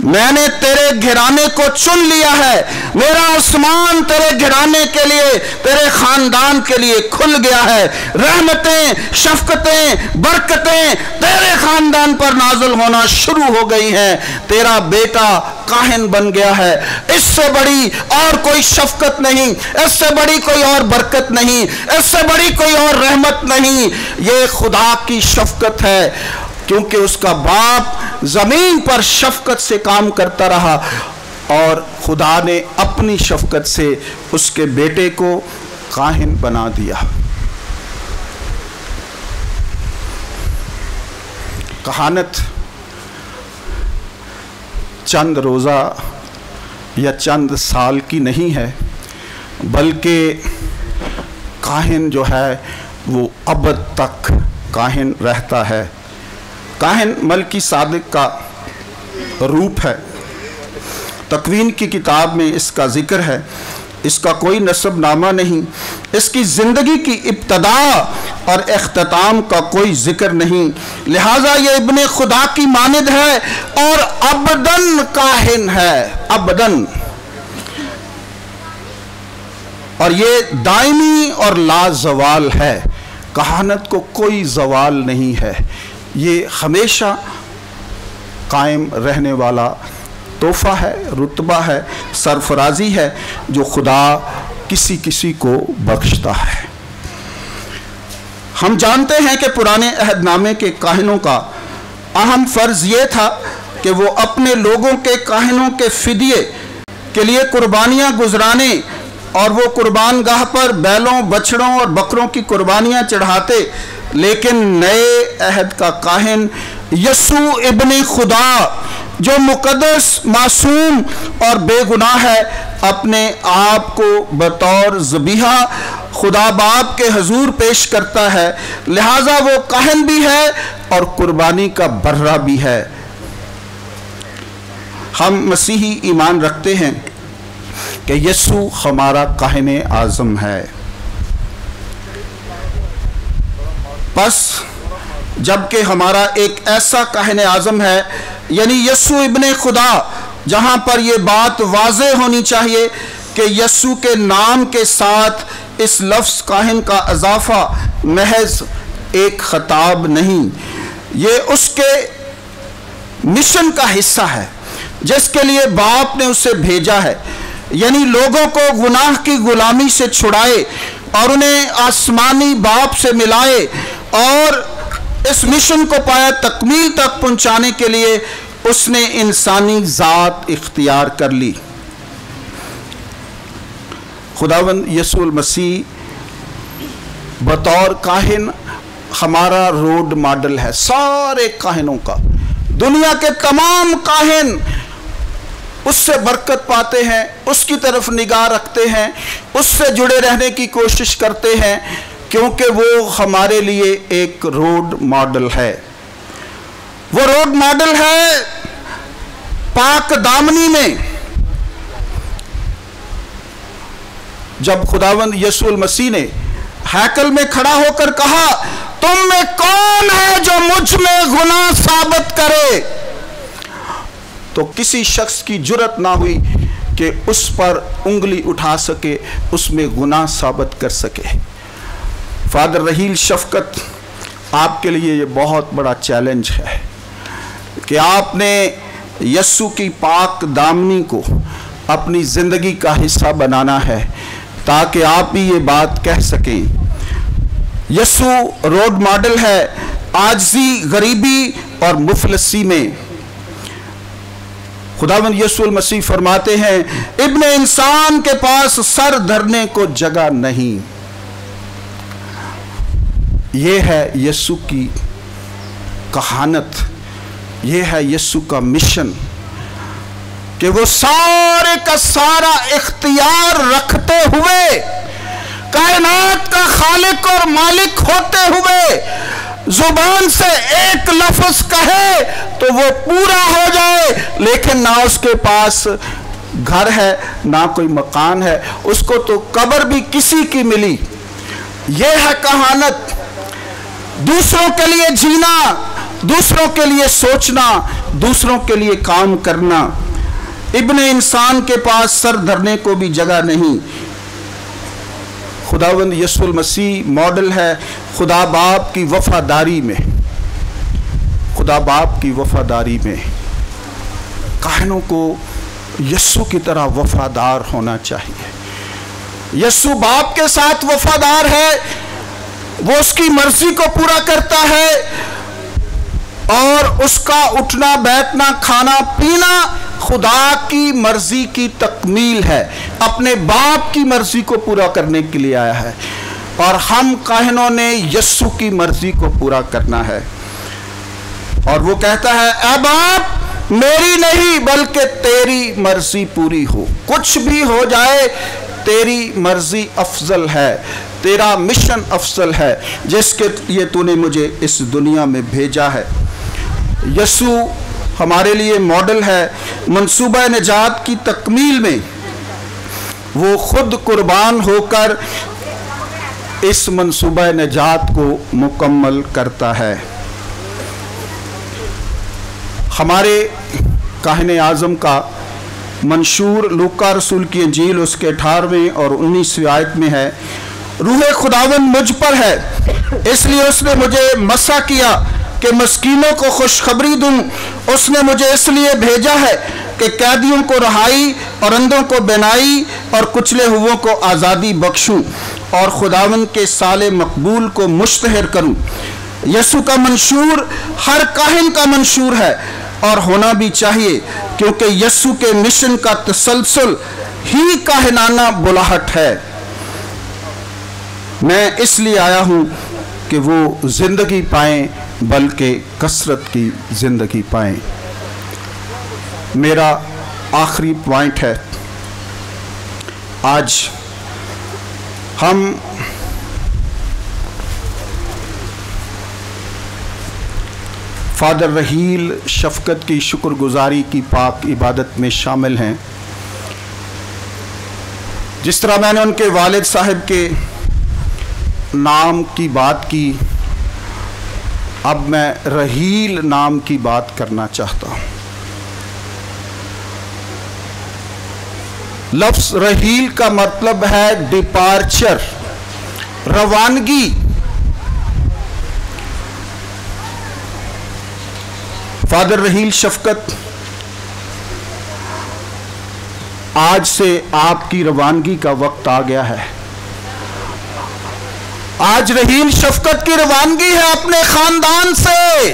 मैंने तेरे घराने को चुन लिया है, मेरा आसमान तेरे घराने के लिए, तेरे खानदान के लिए खुल गया है। रहमतें, शफकतें, बरकतें तेरे खानदान पर नाजुल होना शुरू हो गई हैं। तेरा बेटा काहिन बन गया है। इससे बड़ी और कोई शफकत नहीं, इससे बड़ी कोई और बरकत नहीं, इससे बड़ी कोई और रहमत नहीं। ये खुदा की शफकत है, क्योंकि उसका बाप जमीन पर शफकत से काम करता रहा और खुदा ने अपनी शफकत से उसके बेटे को काहिन बना दिया। कहानत चंद रोज़ा या चंद साल की नहीं है, बल्कि काहिन जो है वो अबद तक काहिन रहता है। काहिन मलकी सादिक का रूप है। तकवीन की किताब में इसका जिक्र है। इसका कोई नसबनामा नहीं, इसकी ज़िंदगी की इब्तदा और इख्तिताम का कोई जिक्र नहीं। लिहाजा ये इब्ने खुदा की मानिद है और अबदन काहिन है, अबदन। और ये दायमी और लाजवाल है। कहानत को कोई जवाल नहीं है, ये हमेशा कायम रहने वाला तोहफा है, रुतबा है, सरफराजी है जो खुदा किसी किसी को बख्शता है। हम जानते हैं कि पुराने अहदनामे के काहिनों का अहम फ़र्ज़ ये था कि वो अपने लोगों के काहिनों के फ़िदिये के लिए कुर्बानियाँ गुजराने और वो कुर्बान गाह पर बैलों, बछड़ों और बकरों की कुर्बानियाँ चढ़ाते। लेकिन नए अहद का काहिन यसू इब्ने खुदा, जो मुकद्दस, मासूम और बेगुनाह है, अपने आप को बतौर ज़बीहा खुदा बाप के हजूर पेश करता है। लिहाजा वो काहिन भी है और कुर्बानी का बर्रा भी है। हम मसीही ईमान रखते हैं कि यसू हमारा काहिन आज़म है। बस जबकि हमारा एक ऐसा काहिन आज़म है, यानी यसू इब्ने खुदा, जहाँ पर यह बात वाज़े होनी चाहिए कि यसू के नाम के साथ इस लफ्ज़ काहिन का इजाफा महज एक खताब नहीं, ये उसके मिशन का हिस्सा है जिसके लिए बाप ने उसे भेजा है। यानी लोगों को गुनाह की गुलामी से छुड़ाए और उन्हें आसमानी बाप से मिलाए और इस मिशन को पाया तकमील तक पहुंचाने के लिए उसने इंसानी ज़ात इख्तियार कर ली। खुदावंद यसू मसीह बतौर काहिन हमारा रोड मॉडल है सारे काहिनों का। दुनिया के तमाम काहिन उससे बरकत पाते हैं, उसकी तरफ निगाह रखते हैं, उससे जुड़े रहने की कोशिश करते हैं, क्योंकि वो हमारे लिए एक रोड मॉडल है। वो रोड मॉडल है पाक दामनी में। जब खुदावंद यसू मसीह ने हैकल में खड़ा होकर कहा, तुम में कौन है जो मुझ में गुनाह साबित करे, तो किसी शख्स की जुर्रत ना हुई कि उस पर उंगली उठा सके, उसमें गुनाह साबित कर सके। फादर रहील शफकत, आपके लिए ये बहुत बड़ा चैलेंज है कि आपने यस्सु की पाक दामनी को अपनी ज़िंदगी का हिस्सा बनाना है ताकि आप भी ये बात कह सकें। यस्सु रोड मॉडल है आजिज़ी, गरीबी और मुफलसी में। खुदावंद यसू मसीह फरमाते हैं, इब्ने इंसान के पास सर धरने को जगह नहीं। ये है यस्सु की कहानत, ये है यस्सु का मिशन कि वो सारे का सारा इख्तियार रखते हुए, कायनात का खालिक और मालिक होते हुए, जुबान से एक लफ्ज कहे तो वो पूरा हो जाए, लेकिन ना उसके पास घर है ना कोई मकान है, उसको तो कब्र भी किसी की मिली। ये है कहानत। दूसरों के लिए जीना, दूसरों के लिए सोचना, दूसरों के लिए काम करना। इब्ने इंसान के पास सर धरने को भी जगह नहीं। खुदावंद यीशु मसीह मॉडल है खुदा बाप की वफादारी में। खुदा बाप की वफादारी में काहनों को यीशु की तरह वफादार होना चाहिए। यीशु बाप के साथ वफादार है, वो उसकी मर्जी को पूरा करता है और उसका उठना बैठना खाना पीना खुदा की मर्जी की तकमील है, अपने बाप की मर्जी को पूरा करने के लिए आया है। और हम काहनों ने यीशु की मर्जी को पूरा करना है। और वो कहता है, ऐ बाप मेरी नहीं बल्कि तेरी मर्जी पूरी हो। कुछ भी हो जाए तेरी मर्जी अफजल है, तेरा मिशन अफजल है जिसके लिए तूने मुझे इस दुनिया में भेजा है। यीशु हमारे लिए मॉडल है। मंसूबा निजात की तकमील में वो खुद कुर्बान होकर इस मंसूबा निजात को मुकम्मल करता है। हमारे काहिने आज़म का मंशूर लूका रसूल की इंजील उसके 18वें और 19वें आयत में है, रूहे खुदावंद मुझ पर है, इसलिए उसने मुझे मसा किया कि मस्कीनों को खुशखबरी दूं। उसने मुझे इसलिए भेजा है कि कैदियों को रहाई और अंधों को बेनाई और कुचले हुओं को आज़ादी बख्शूं और खुदावंद के साले मकबूल को मुश्तहर करूं। यीशु का मंशूर हर काहिन का मंशूर है और होना भी चाहिए, क्योंकि यीशु के मिशन का तसलसल ही काहिनाना बुलाहट है। मैं इसलिए आया हूं कि वो जिंदगी पाएं, बल्कि कसरत की जिंदगी पाएं। मेरा आखिरी पॉइंट है, आज हम फादर रहील शफकत की शुक्रगुजारी की पाक इबादत में शामिल हैं। जिस तरह मैंने उनके वालिद साहब के नाम की बात की, अब मैं रहील नाम की बात करना चाहता हूं। लफ्ज रहील का मतलब है डिपार्चर, रवानगी। फादर रहील शफकत, आज से आपकी रवानगी का वक्त आ गया है। आज रहील शफकत की रवानगी है अपने खानदान से,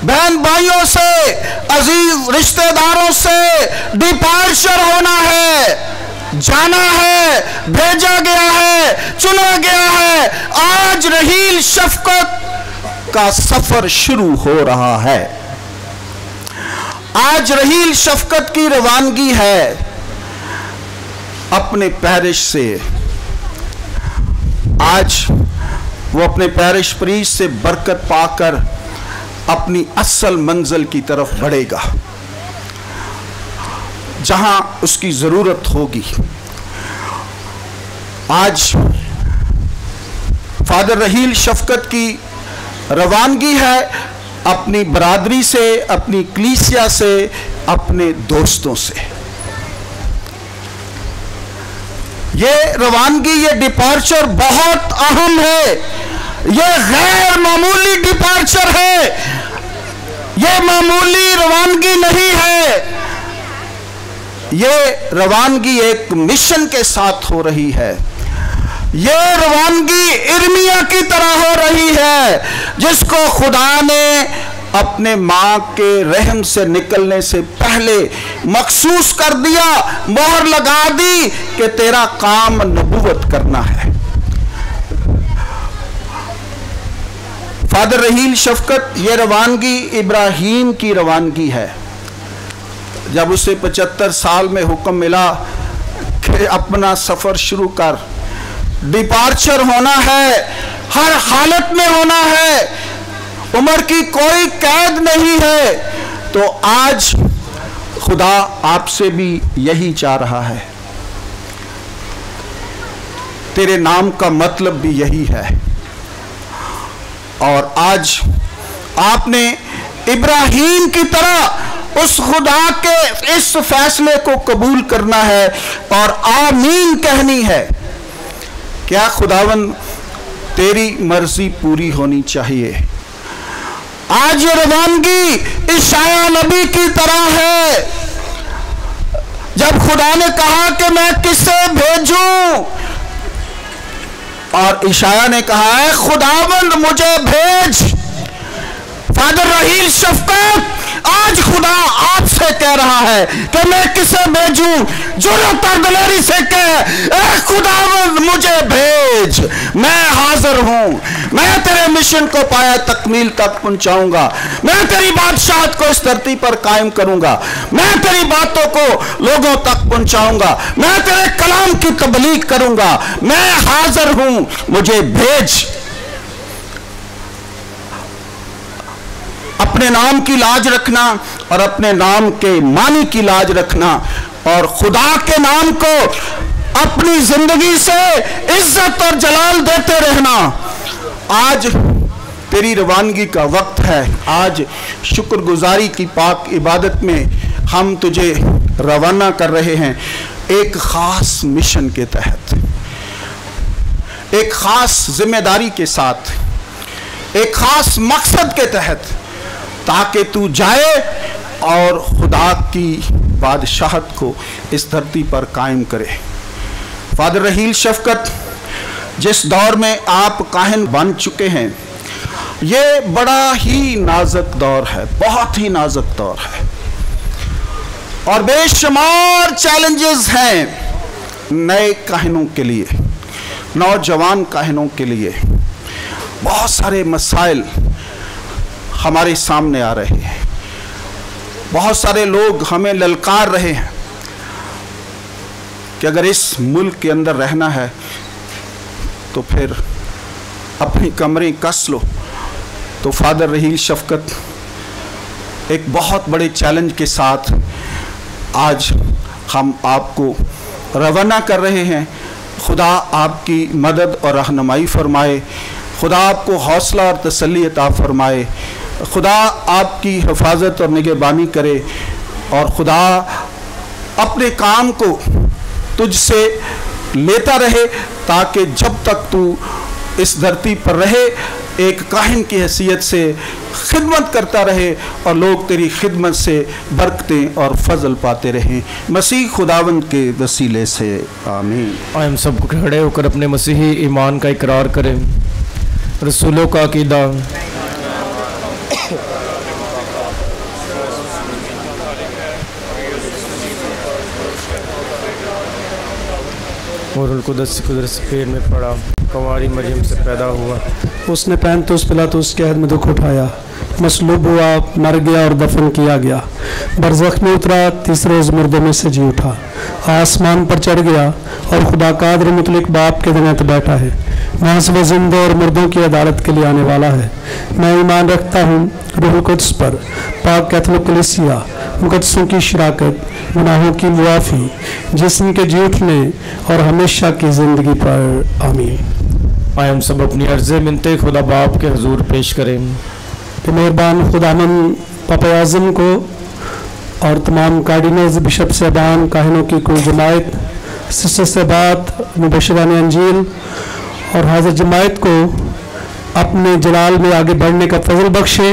बहन भाइयों से, अजीज रिश्तेदारों से डिपार्चर होना है, जाना है, भेजा गया है, चुना गया है। आज रहील शफकत का सफर शुरू हो रहा है। आज रहील शफकत की रवानगी है अपने पैरिश से। आज वो अपने पैरिश प्रीच से बरकत पाकर अपनी असल मंजिल की तरफ बढ़ेगा, जहां उसकी जरूरत होगी। आज फादर रहील शफकत की रवानगी है अपनी बरादरी से, अपनी कलीसिया से, अपने दोस्तों से। ये रवानगी, ये डिपार्चर बहुत अहम है। ये गैर मामूली डिपार्चर है, ये मामूली रवानगी नहीं है। ये रवानगी एक मिशन के साथ हो रही है। ये रवानगी इर्मिया की तरह हो रही है, जिसको खुदा ने अपने मां के रहम से निकलने से पहले मखसूस कर दिया, मोहर लगा दी कि तेरा काम नबूवत करना है। फादर रहील शफकत, ये रवानगी इब्राहीम की रवानगी है। जब उसे 75 साल में हुक्म मिला कि अपना सफर शुरू कर, डिपार्चर होना है, हर हालत में होना है, उम्र की कोई कैद नहीं है, तो आज खुदा आपसे भी यही चाह रहा है। तेरे नाम का मतलब भी यही है। और आज आपने इब्राहीम की तरह उस खुदा के इस फैसले को कबूल करना है और आमीन कहनी है। क्या खुदावन तेरी मर्जी पूरी होनी चाहिए। आज ये रवानगी इशाया नबी की तरह है, जब खुदा ने कहा कि मैं किसे भेजूं, और इशाया ने कहा है खुदावंद मुझे भेज। फादर रहील शफकत, आज खुदा आपसे कह रहा है कि मैं किसे भेजूं। जुर्रत और दलेरी से कह, खुदावंद मुझे भेज, मैं हाजिर हूं, मैं तेरे मिशन को पाया तकमील तक पहुंचाऊंगा, मैं तेरी बादशाहत को इस धरती पर कायम करूंगा, मैं तेरी बातों को लोगों तक पहुंचाऊंगा, मैं तेरे कलाम की तबलीग करूंगा, मैं हाजिर हूं, मुझे भेज। अपने नाम की लाज रखना और अपने नाम के मानी की लाज रखना और खुदा के नाम को अपनी जिंदगी से इज्जत और जलाल देते रहना। आज तेरी रवानगी का वक्त है। आज शुक्रगुजारी की पाक इबादत में हम तुझे रवाना कर रहे हैं एक खास मिशन के तहत, एक खास जिम्मेदारी के साथ, एक खास मकसद के तहत, ताकि तू जाए और खुदा की बादशाहत को इस धरती पर कायम करे। फादर रहील शफकत, जिस दौर में आप काहिन बन चुके हैं, ये बड़ा ही नाजुक दौर है, बहुत ही नाजुक दौर है और बेशुमार चैलेंजेस हैं नए काहिनों के लिए, नौजवान काहिनों के लिए। बहुत सारे मसाइल हमारे सामने आ रहे हैं, बहुत सारे लोग हमें ललकार रहे हैं कि अगर इस मुल्क के अंदर रहना है तो फिर अपनी कमरें कस लो। तो फादर रहील शफकत एक बहुत बड़े चैलेंज के साथ आज हम आपको रवाना कर रहे हैं। खुदा आपकी मदद और रहनुमाई फरमाए, खुदा आपको हौसला और तसल्ली अता फरमाए, खुदा आपकी हिफाजत और निगहबानी करे और खुदा अपने काम को तुझसे लेता रहे, ताकि जब तक तू इस धरती पर रहे एक काहिन की हैसियत से खिदमत करता रहे और लोग तेरी खिदमत से बरकतें और फजल पाते रहें। मसीह खुदावंद के वसीले से आमीन। हम सब खड़े होकर अपने मसीही ईमान का इकरार करें। रसूलों का अकीदा। और कुदरत पेड़ में पड़ा, कंवारी मरियम से पैदा हुआ, उसने पैंतुस पिलातुस के अहद में दुख उठाया, मसलूब हुआ, मर गया और दफन किया गया, बरज़ख में उतरा, तीसरे रोज़ मुर्दों में से जी उठा, आसमान पर चढ़ गया और खुदा कादिर मुतलक बाप के जन्नत बैठा है, वहाँ से वह जिंदों और मुर्दों की अदालत के लिए आने वाला है। मैं ईमान रखता हूँ रूह कुद्स पर, पाक कैथोलिक कलीसिया, मुकद्दसों की शराकत, गुनाहों की मुआफ़ी, जिस्म के जी उठने और हमेशा की ज़िंदगी पर आमीन। आए हम सब अपनी अर्ज़े मिनते खुदा बाप के हुजूर पेश करें कि मेहरबान खुदामन पापा आज़म को और तमाम कार्डिनल्स, बिशप साहबान, काहिनों की कुल जमायत, सिस्टर साहबात, मुबशरान अंजील और हाज़िर जमायत को अपने जलाल में आगे बढ़ने का फजल बख्शे,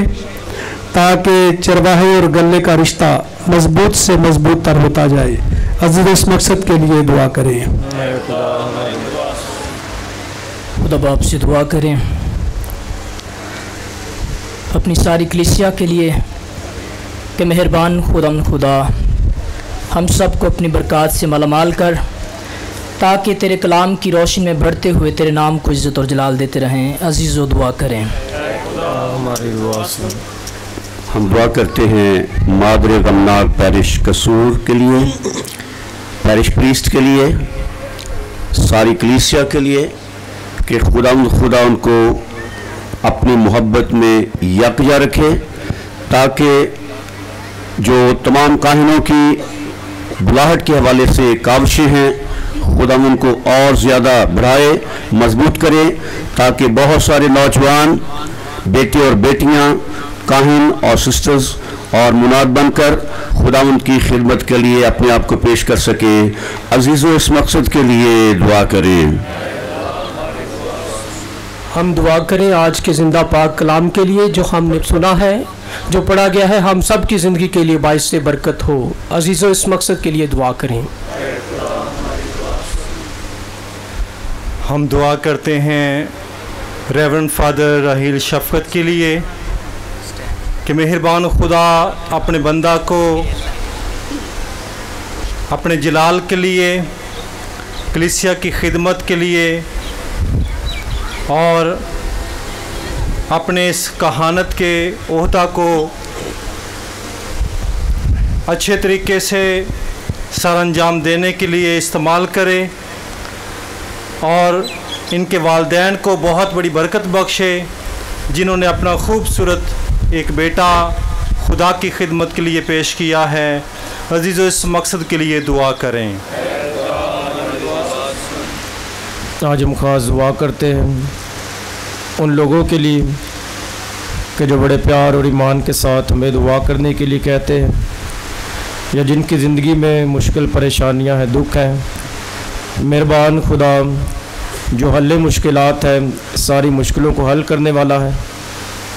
ताकि चरवाहे और गले का रिश्ता मजबूत से मजबूत तर होता जाए। अज़ीज़ इस मकसद के लिए दुआ करें। खुदा बाप से दुआ करें अपनी सारी कलीसिया के लिए कि मेहरबान खुदा हम सब को अपनी बरक़ात से मालामाल कर, ताकि तेरे कलाम की रोशनी में बढ़ते हुए तेरे नाम को इज़्ज़त और जलाल देते रहें। अज़ीज़ो दुआ करें। हमारी दुआ सुन। हम दुआ करते हैं मादरे गमनाक पैरिश कसूर के लिए, पैरिश प्रीस्ट के लिए, सारी कलीसिया के लिए कि खुदा उनको अपनी मोहब्बत में यकजा रखे, ताकि जो तमाम काहिनों की बुलाहट के हवाले से काविशें हैं खुदा उनको और ज़्यादा बढ़ाए, मजबूत करे, ताकि बहुत सारे नौजवान बेटे और बेटियां काहिन और सिस्टर्स और मुनाद बनकर खुदावंद की खिदमत के लिए अपने आप को पेश कर सके। अजीज़ों, इस मकसद के लिए दुआ करें। हम दुआ करें आज के ज़िंदा पाक कलाम के लिए जो हमने सुना है, जो पढ़ा गया है, हम सब की ज़िंदगी के लिए बाइस से बरकत हो। अजीज़ों, इस मकसद के लिए दुआ करें। हम दुआ करते हैं रेवरेंड फादर राहील शफकत के लिए कि मेहरबान खुदा अपने बंदा को अपने जलाल के लिए, कलीसिया की खिदमत के लिए और अपने इस कहानत के ओहदा को अच्छे तरीके से सरअंजाम देने के लिए इस्तेमाल करे और इनके वालिदैन को बहुत बड़ी बरकत बख्शे, जिन्होंने अपना खूबसूरत एक बेटा खुदा की खिदमत के लिए पेश किया है। अजीज़ों, इस मकसद के लिए दुआ करें। आज हम ख़ास दुआ करते हैं उन लोगों के लिए कि जो बड़े प्यार और ईमान के साथ हमें दुआ करने के लिए कहते हैं, या जिनकी ज़िंदगी में मुश्किल परेशानियां हैं, दुख हैं। मेहरबान खुदा जो हल मुश्किलात है, सारी मुश्किलों को हल करने वाला है,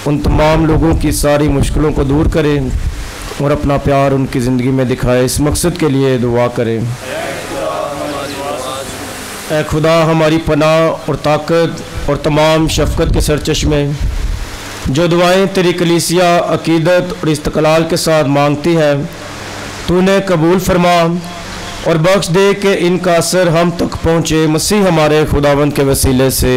उन तमाम लोगों की सारी मुश्किलों को दूर करें और अपना प्यार उनकी ज़िंदगी में दिखाए। इस मकसद के लिए दुआ करें। ऐ खुदा, हमारी पनाह और ताकत और तमाम शफ़क़त के सरचश्मे, जो दुआएं तेरी कलीसिया अकीदत और इस्तक़लाल के साथ मांगती है, तूने कबूल फरमा और बख्श दे कि इनका असर हम तक पहुँचे। मसीह हमारे खुदावंद के वसीले से।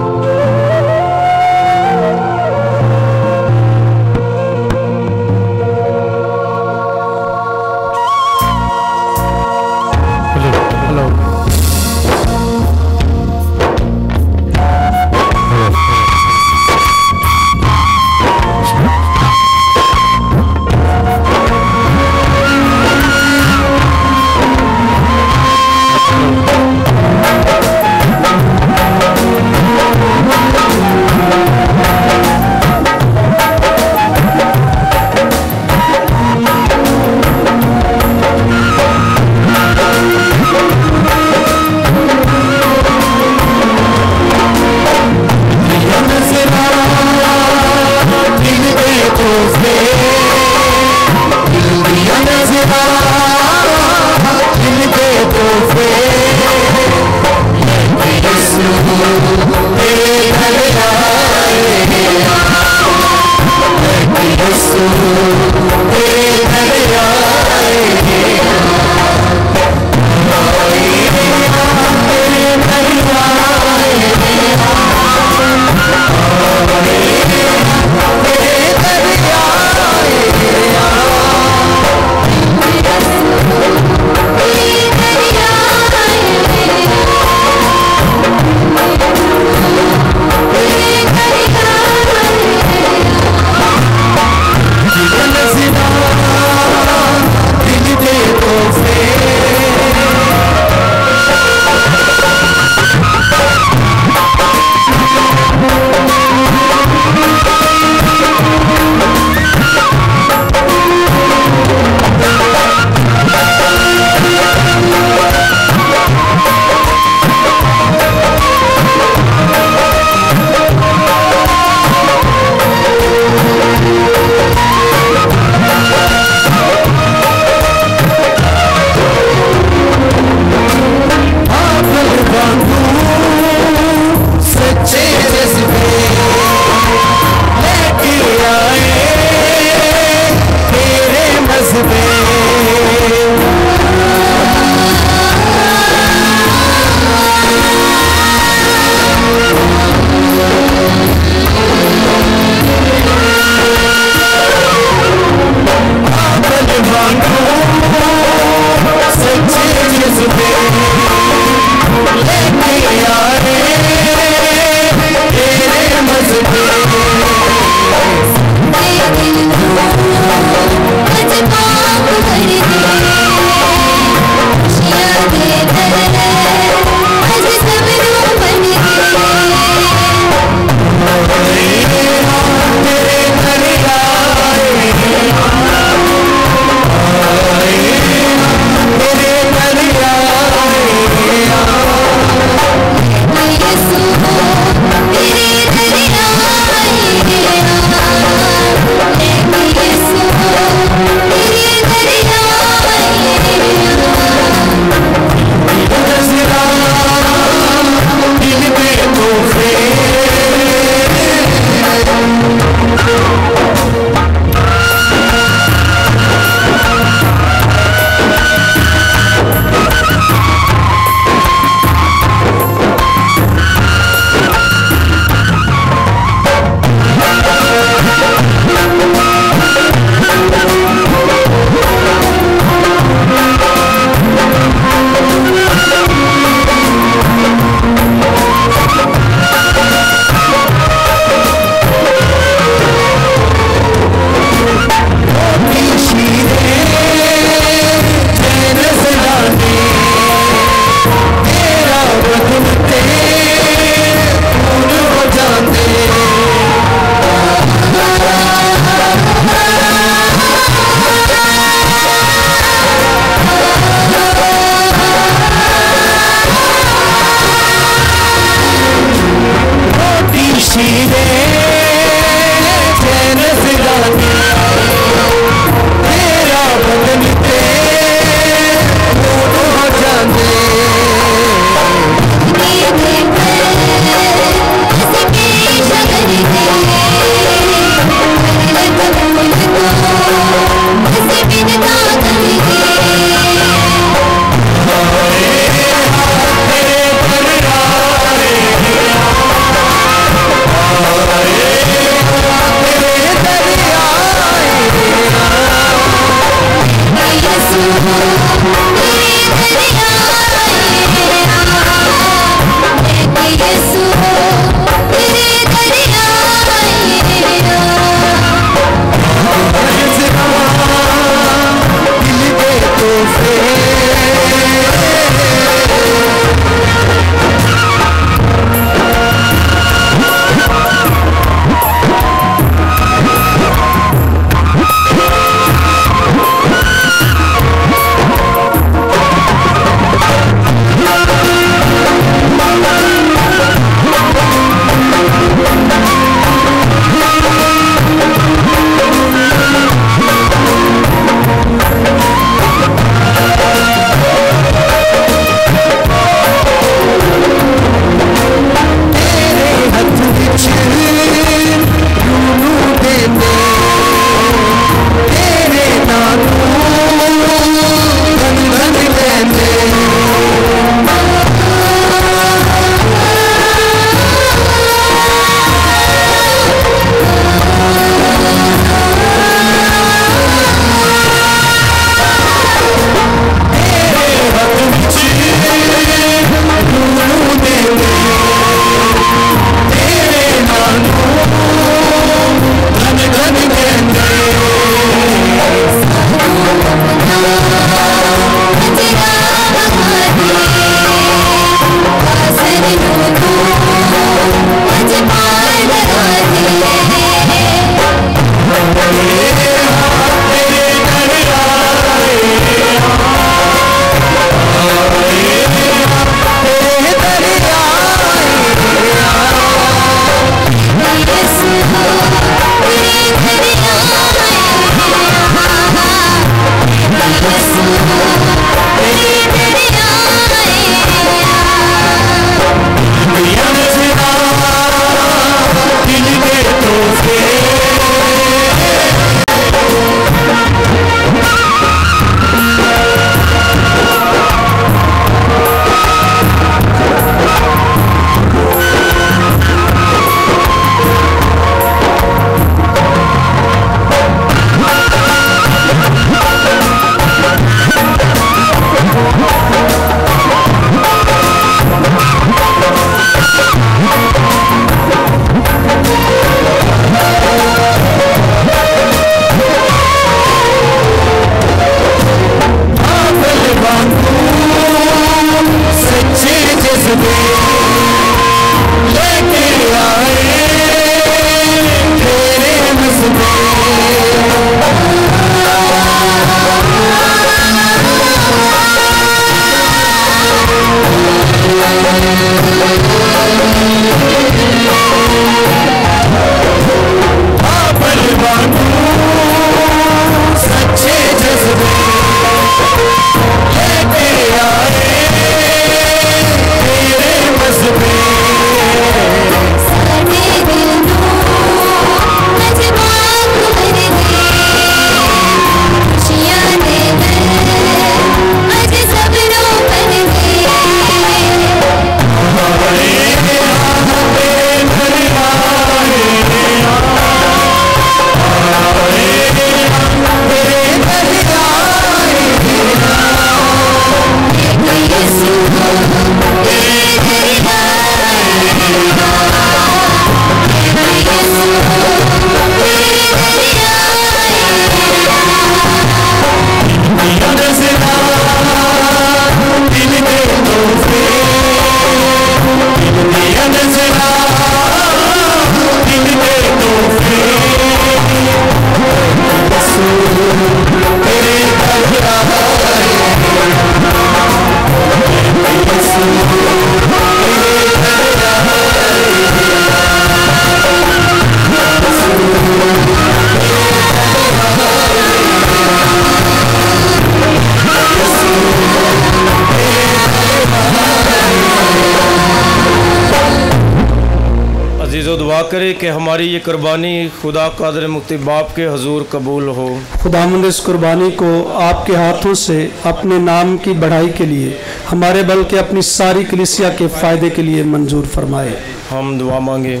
करे कि हमारी ये कुर्बानी खुदा कादर मुक्ति बाप के हजूर कबूल हो। खुदावंद इस कुर्बानी को आपके हाथों से अपने नाम की बढ़ाई के लिए हमारे बल्कि अपनी सारी कलीसिया के फ़ायदे के लिए मंजूर फरमाए। हम दुआ मांगे।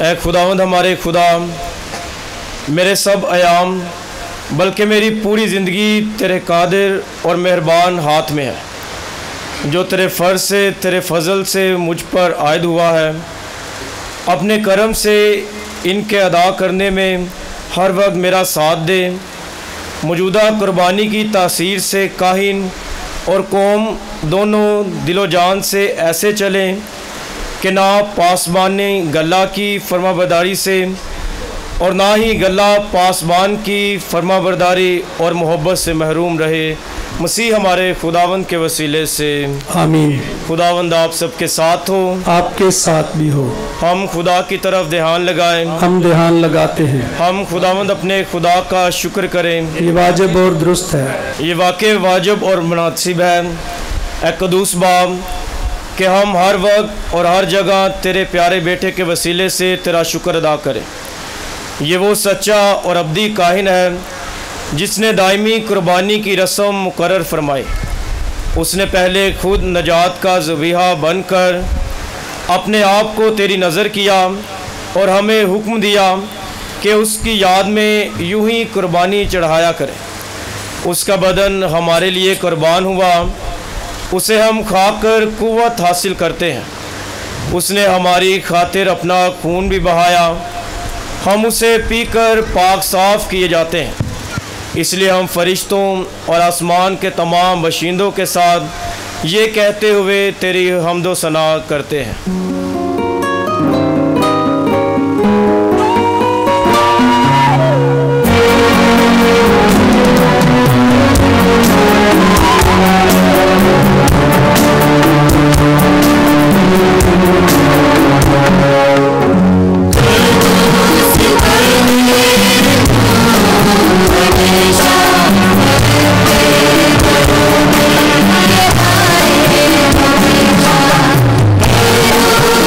ऐ खुदावंद हमारे खुदा, मेरे सब अयाम बल्कि मेरी पूरी ज़िंदगी तेरे कादिर और मेहरबान हाथ में है, जो तेरे फ़र्ज से तेरे फजल से मुझ पर आयद हुआ है। अपने करम से इनके अदा करने में हर वक्त मेरा साथ दे। मौजूदा कुर्बानी की तासीर से काहिन और कौम दोनों दिलो जान से ऐसे चलें कि ना पासबानी गल्ला की फरमाबरदारी से और ना ही गल्ला पासबान की फरमाबरदारी और मोहब्बत से महरूम रहे। मसीह हमारे खुदावंद के वसीले से आमीन। खुदावंद आप सबके साथ हो, आपके साथ भी हो। हम खुदा की तरफ ध्यान लगाएं। हम ध्यान लगाते हैं। हम खुदावंद अपने खुदा का शुक्र करें। ये वाजिब और दुरुस्त है। ये वाकई वाजिब और मुनासिब है ऐ कदूस बाब कि हम हर वक्त और हर जगह तेरे प्यारे बेटे के वसीले से तेरा शुक्र अदा करें। ये वो सच्चा और अब्दी काहिन है जिसने दायमी कुर्बानी की रस्म मुकर्रर फरमाई। उसने पहले खुद नजात का ज़बीहा बनकर अपने आप को तेरी नज़र किया और हमें हुक्म दिया कि उसकी याद में यूं ही कुर्बानी चढ़ाया करें। उसका बदन हमारे लिए कुर्बान हुआ, उसे हम खाकर कुव्वत हासिल करते हैं। उसने हमारी खातिर अपना खून भी बहाया, हम उसे पीकर पाक साफ किए जाते हैं। इसलिए हम फरिश्तों और आसमान के तमाम बशिंदों के साथ ये कहते हुए तेरी हम्दो सना करते हैं। Oh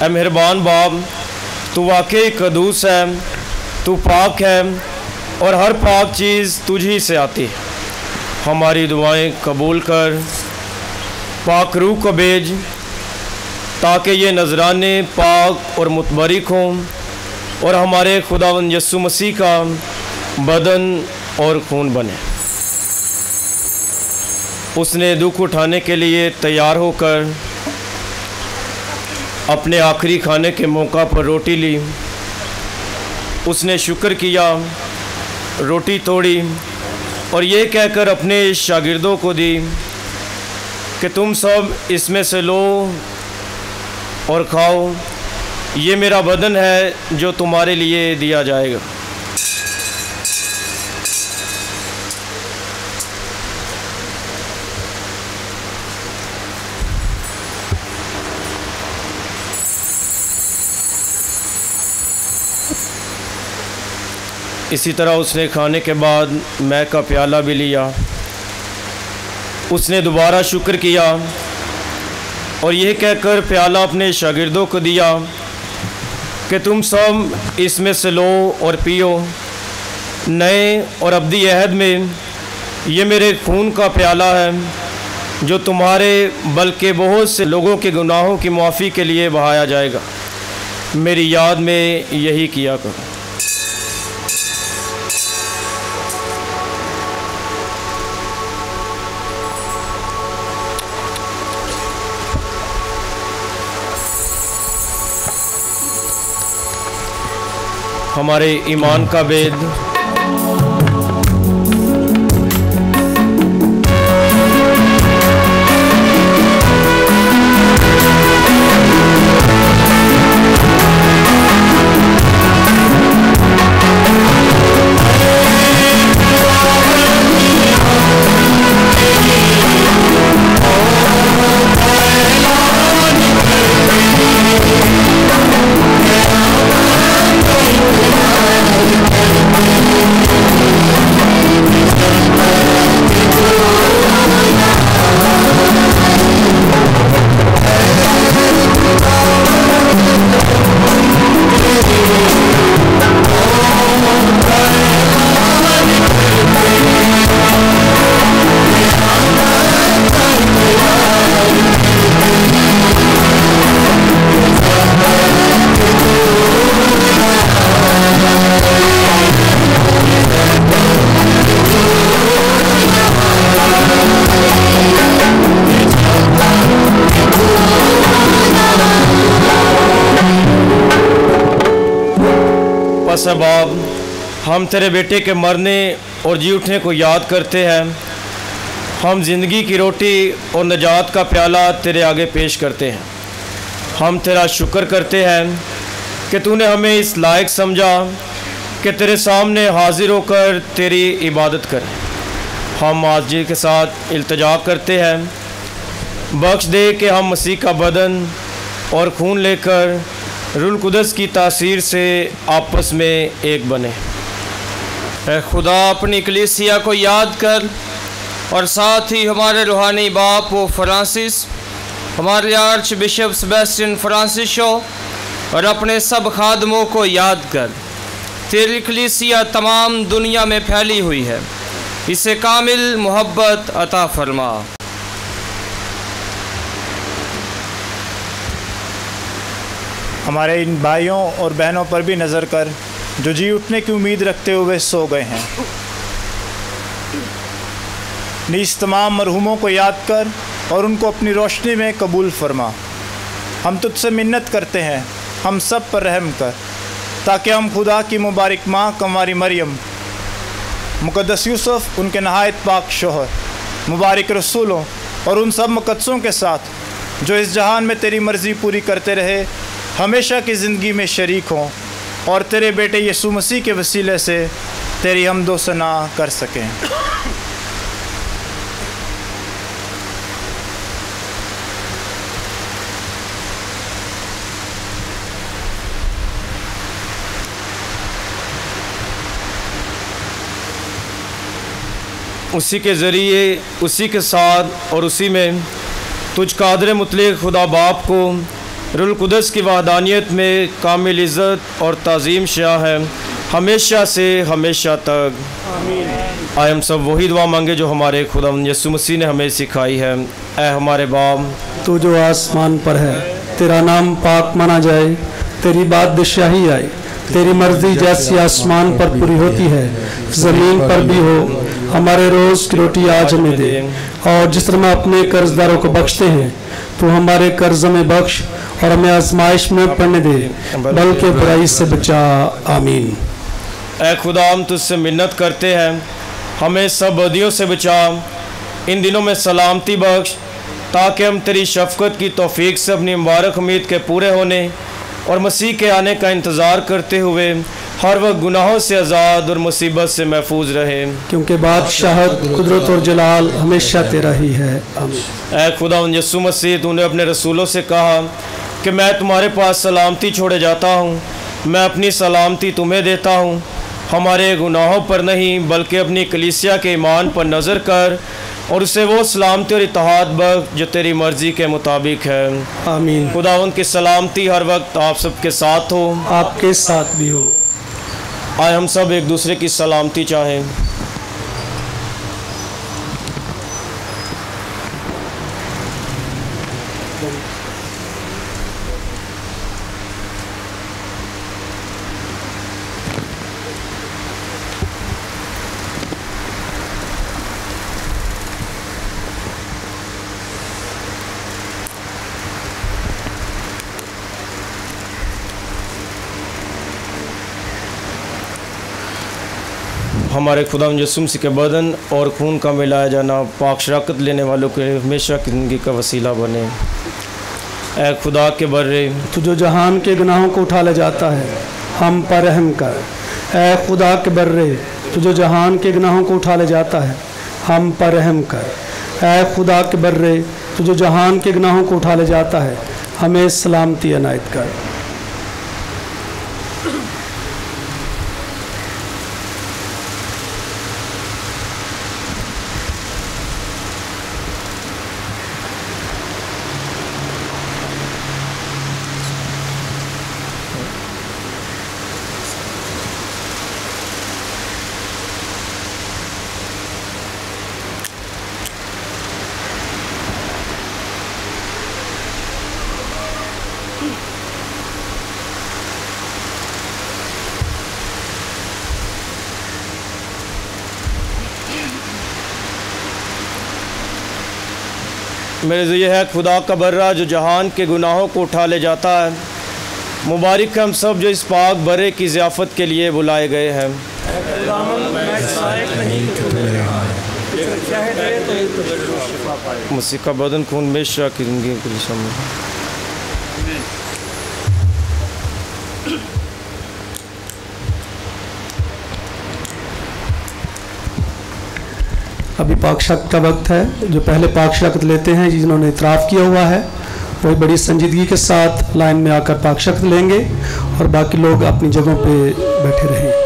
ऐ मेहरबान बाप, तू वाकई कदूस है, तू पाक है और हर पाक चीज़ तुझी से आती है। हमारी दुआएं कबूल कर, पाक रूह को भेज ताकि ये नजराने पाक और मुतबरिक हों और हमारे खुदावंद यीशु मसीह का बदन और खून बने। उसने दुख उठाने के लिए तैयार होकर अपने आखिरी खाने के मौका पर रोटी ली। उसने शुक्र किया, रोटी तोड़ी और ये कहकर अपने शागिर्दों को दी कि तुम सब इसमें से लो और खाओ, ये मेरा बदन है जो तुम्हारे लिए दिया जाएगा। इसी तरह उसने खाने के बाद मैं का प्याला भी लिया। उसने दोबारा शुक्र किया और यह कहकर प्याला अपने शागिर्दों को दिया कि तुम सब इसमें से लो और पियो, नए और अब्दी अहद में ये मेरे खून का प्याला है जो तुम्हारे बल्कि बहुत से लोगों के गुनाहों की माफ़ी के लिए बहाया जाएगा। मेरी याद में यही किया करो। हमारे ईमान का भेद। बाब, हम तेरे बेटे के मरने और जी उठने को याद करते हैं। हम ज़िंदगी की रोटी और नजात का प्याला तेरे आगे पेश करते हैं। हम तेरा शुक्र करते हैं कि तूने हमें इस लायक समझा कि तेरे सामने हाजिर होकर तेरी इबादत करें। हम आज के साथ इल्तिजा करते हैं, बख्श दे कि हम मसीह का बदन और खून लेकर रूह कुदस की तासीर से आपस में एक बने। ऐ खुदा, अपनी कलीसिया को याद कर और साथ ही हमारे रूहानी बाप वो फ्रांसिस, हमारे आर्च बिशप सेबेस्टियन फ्रांसिसो और अपने सब खादमों को याद कर। तेरी कलीसिया तमाम दुनिया में फैली हुई है, इसे कामिल मोहब्बत अता फरमा। हमारे इन भाइयों और बहनों पर भी नज़र कर जो जी उठने की उम्मीद रखते हुए सो गए हैं। नीस तमाम मरहूमों को याद कर और उनको अपनी रोशनी में कबूल फरमा। हम तुझसे मिन्नत करते हैं, हम सब पर रहम कर, ताकि हम खुदा की मुबारक माँ कंवारी मरियम, मुक़द्दस यूसुफ, उनके नहायत पाक शोहर, मुबारक रसूलों और उन सब मुक़द्दसों के साथ जो इस जहान में तेरी मर्ज़ी पूरी करते रहे, हमेशा की ज़िंदगी में शरीक हों और तेरे बेटे यीशु मसीह के वसीले से तेरी हमदो सना कर सकें। उसी के ज़रिए, उसी के साथ और उसी में तुझ कादर मुतलक खुदा बाप को रुल कुदस की वहदानियत में कामिल इज़्ज़त और ताज़ीम शाह है हमेशा से हमेशा तक। आए हम सब वही दुआ मांगे जो हमारे खुदा यीशु मसीह ने हमें सिखाई है। ऐ हमारे बाप, तू जो आसमान पर है, तेरा नाम पाक माना जाए, तेरी बादशाही आए, तेरी मर्जी जैसी आसमान पर पूरी होती है ज़मीन पर भी हो। हमारे रोज़ की रोटी आज हमें दे, और जिस तरह हम अपने कर्जदारों को बख्शते हैं, तो हमारे कर्ज में बख्श और हमें आजमाइश में पड़ने दे, बल्कि बुराई से बचा। आमीन। ऐ खुदा, हम तुझसे मिन्नत करते हैं, हमें सब बदियों से बचा, इन दिनों में सलामती बख्श, ताकि हम तेरी शफ़क़त की तौफीक से अपनी मुबारक उम्मीद के पूरे होने और मसीह के आने का इंतज़ार करते हुए हर वक्त गुनाहों से आज़ाद और मुसीबत से महफूज रहे, क्योंकि बादशाहत, कुदरत और जलाल हमेशा तेरा ही है। आमीन। ऐ खुदा यीशु मसीह, तूने अपने रसूलों से कहा कि मैं तुम्हारे पास सलामती छोड़े जाता हूँ, मैं अपनी सलामती तुम्हें देता हूँ। हमारे गुनाहों पर नहीं बल्कि अपनी कलीसिया के ईमान पर नज़र कर और उसे वो सलामती और इत्तेहाद बख्श जो तेरी मर्ज़ी के मुताबिक है। आमीन। खुदा उनकी सलामती हर वक्त आप सबके साथ हो, आपके साथ भी हो। आए हम सब एक दूसरे की सलामती चाहें। हमारे खुदा यीशु मसीह के बदन और खून का मिलाया जाना पाक शराकत लेने वालों के हमेशा की ज़िंदगी का वसीला बने। ऐ खुदा के बर्रे, तू जो जहान के गुनाहों को उठा ले जाता है, हम पर रहम कर। ऐ खुदा के बर्रे, तू जो जहान के गुनाहों को उठा ले जाता है, हम पर रहम कर। ऐ खुदा के बर्रे, तू जो जहान के गुनाहों को उठा ले जाता है, हमें सलामती अनायत कर। मेरे ज़िये है खुदा का बर्रा जो जहान के गुनाहों को उठा ले जाता है। मुबारक हम सब जो इस पाक बर्रे की ज़ियाफ़त के लिए बुलाए गए हैं। मसीह का बदन खून हमेशा की ज़िंदगी के लिए शामिल है। अभी पाक शराकत का वक्त है। जो पहले पाक शराकत लेते हैं, जिन्होंने इतराफ़ किया हुआ है, वो बड़ी संजीदगी के साथ लाइन में आकर पाक शराकत लेंगे और बाकी लोग अपनी जगहों पे बैठे रहें।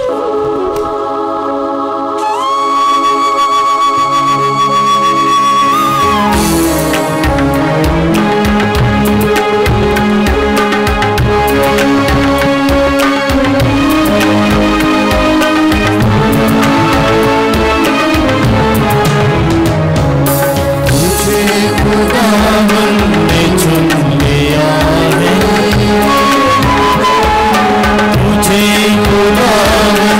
खुदावन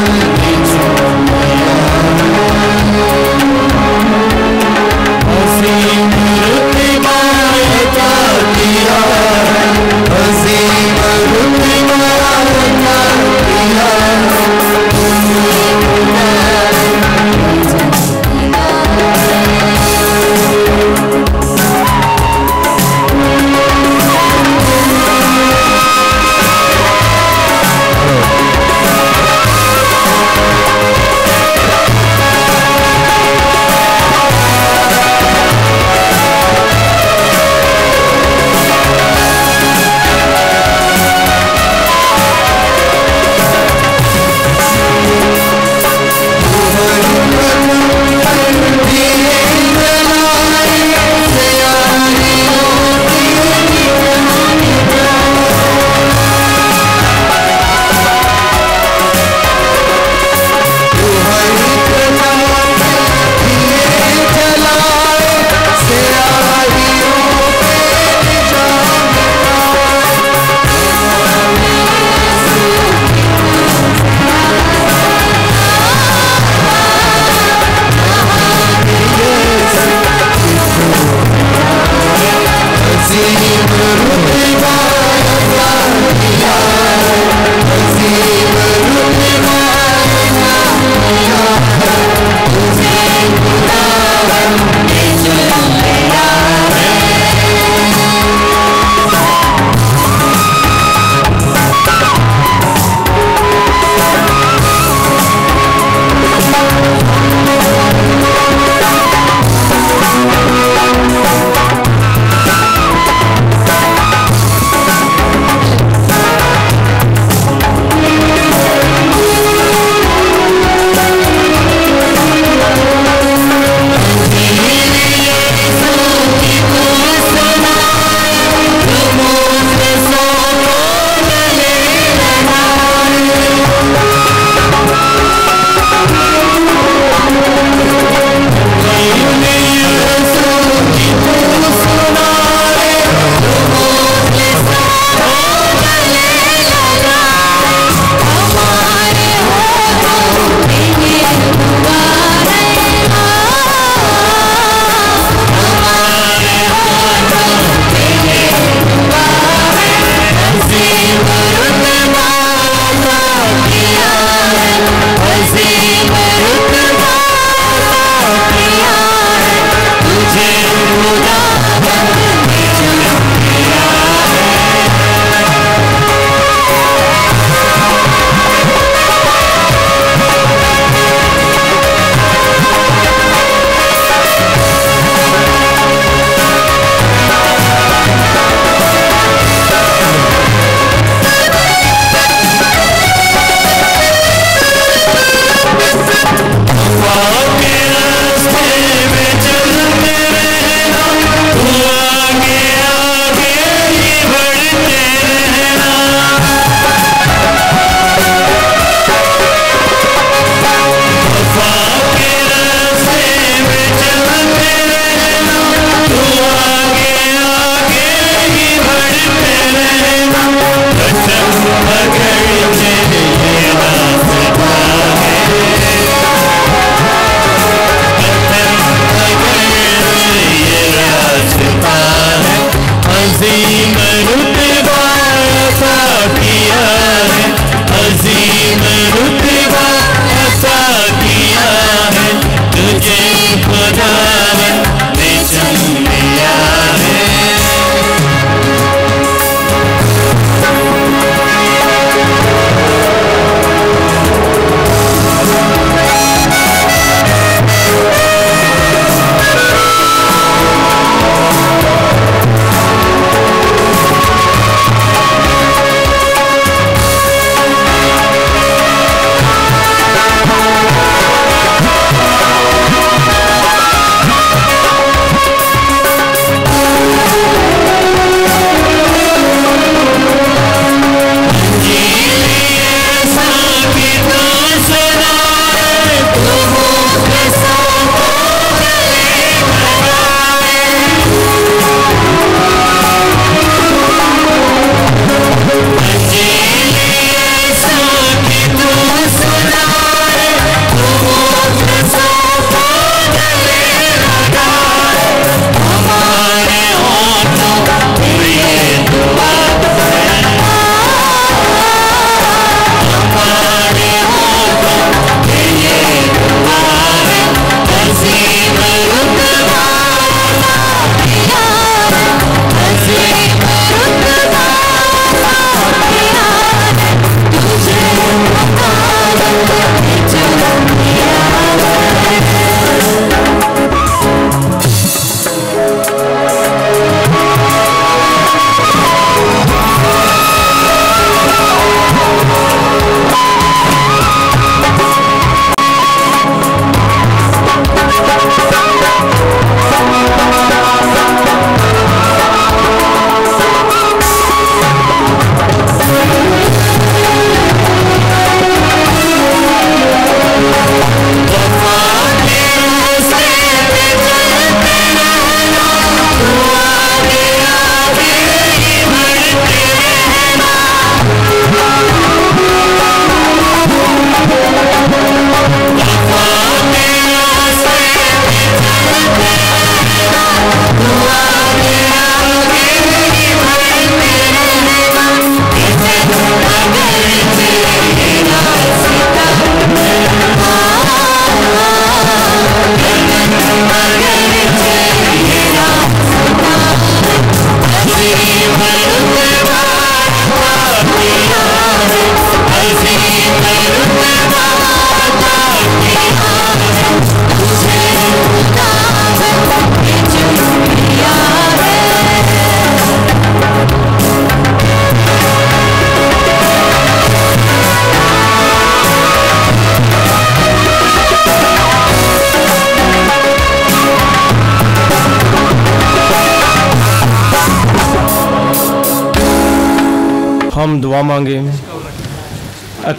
हम दुआ मांगे।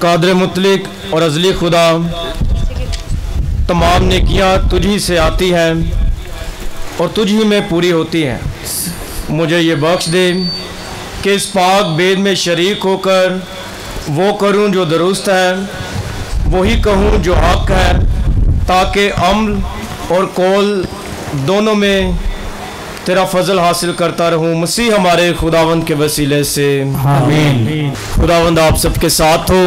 कादर मुतलिक और अज़ली खुदा, तमाम नेकियां तुझी से आती हैं और तुझ ही में पूरी होती हैं। मुझे ये बख्श दे कि इस पाक बेद में शरीक होकर वो करूं जो दुरुस्त है, वही कहूं जो हक है, ताकि अमल और कौल दोनों में तेरा फजल हासिल करता रहूं। मसीह हमारे खुदावंद के वसीले से आमीन। खुदावंद आप सबके साथ हो।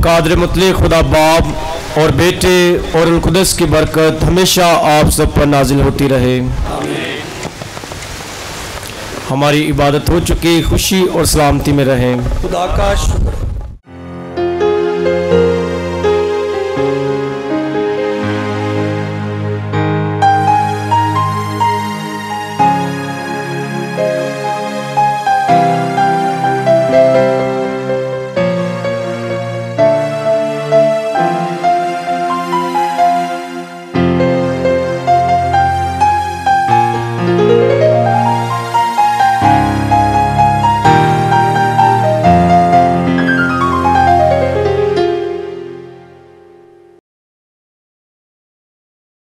कादर मुतलिक खुदा बाप और बेटे और रूह कुदस की बरकत हमेशा आप सब पर नाजिल होती रहे। हमारी इबादत हो चुकी, खुशी और सलामती में रहें। खुदा का शुक्र।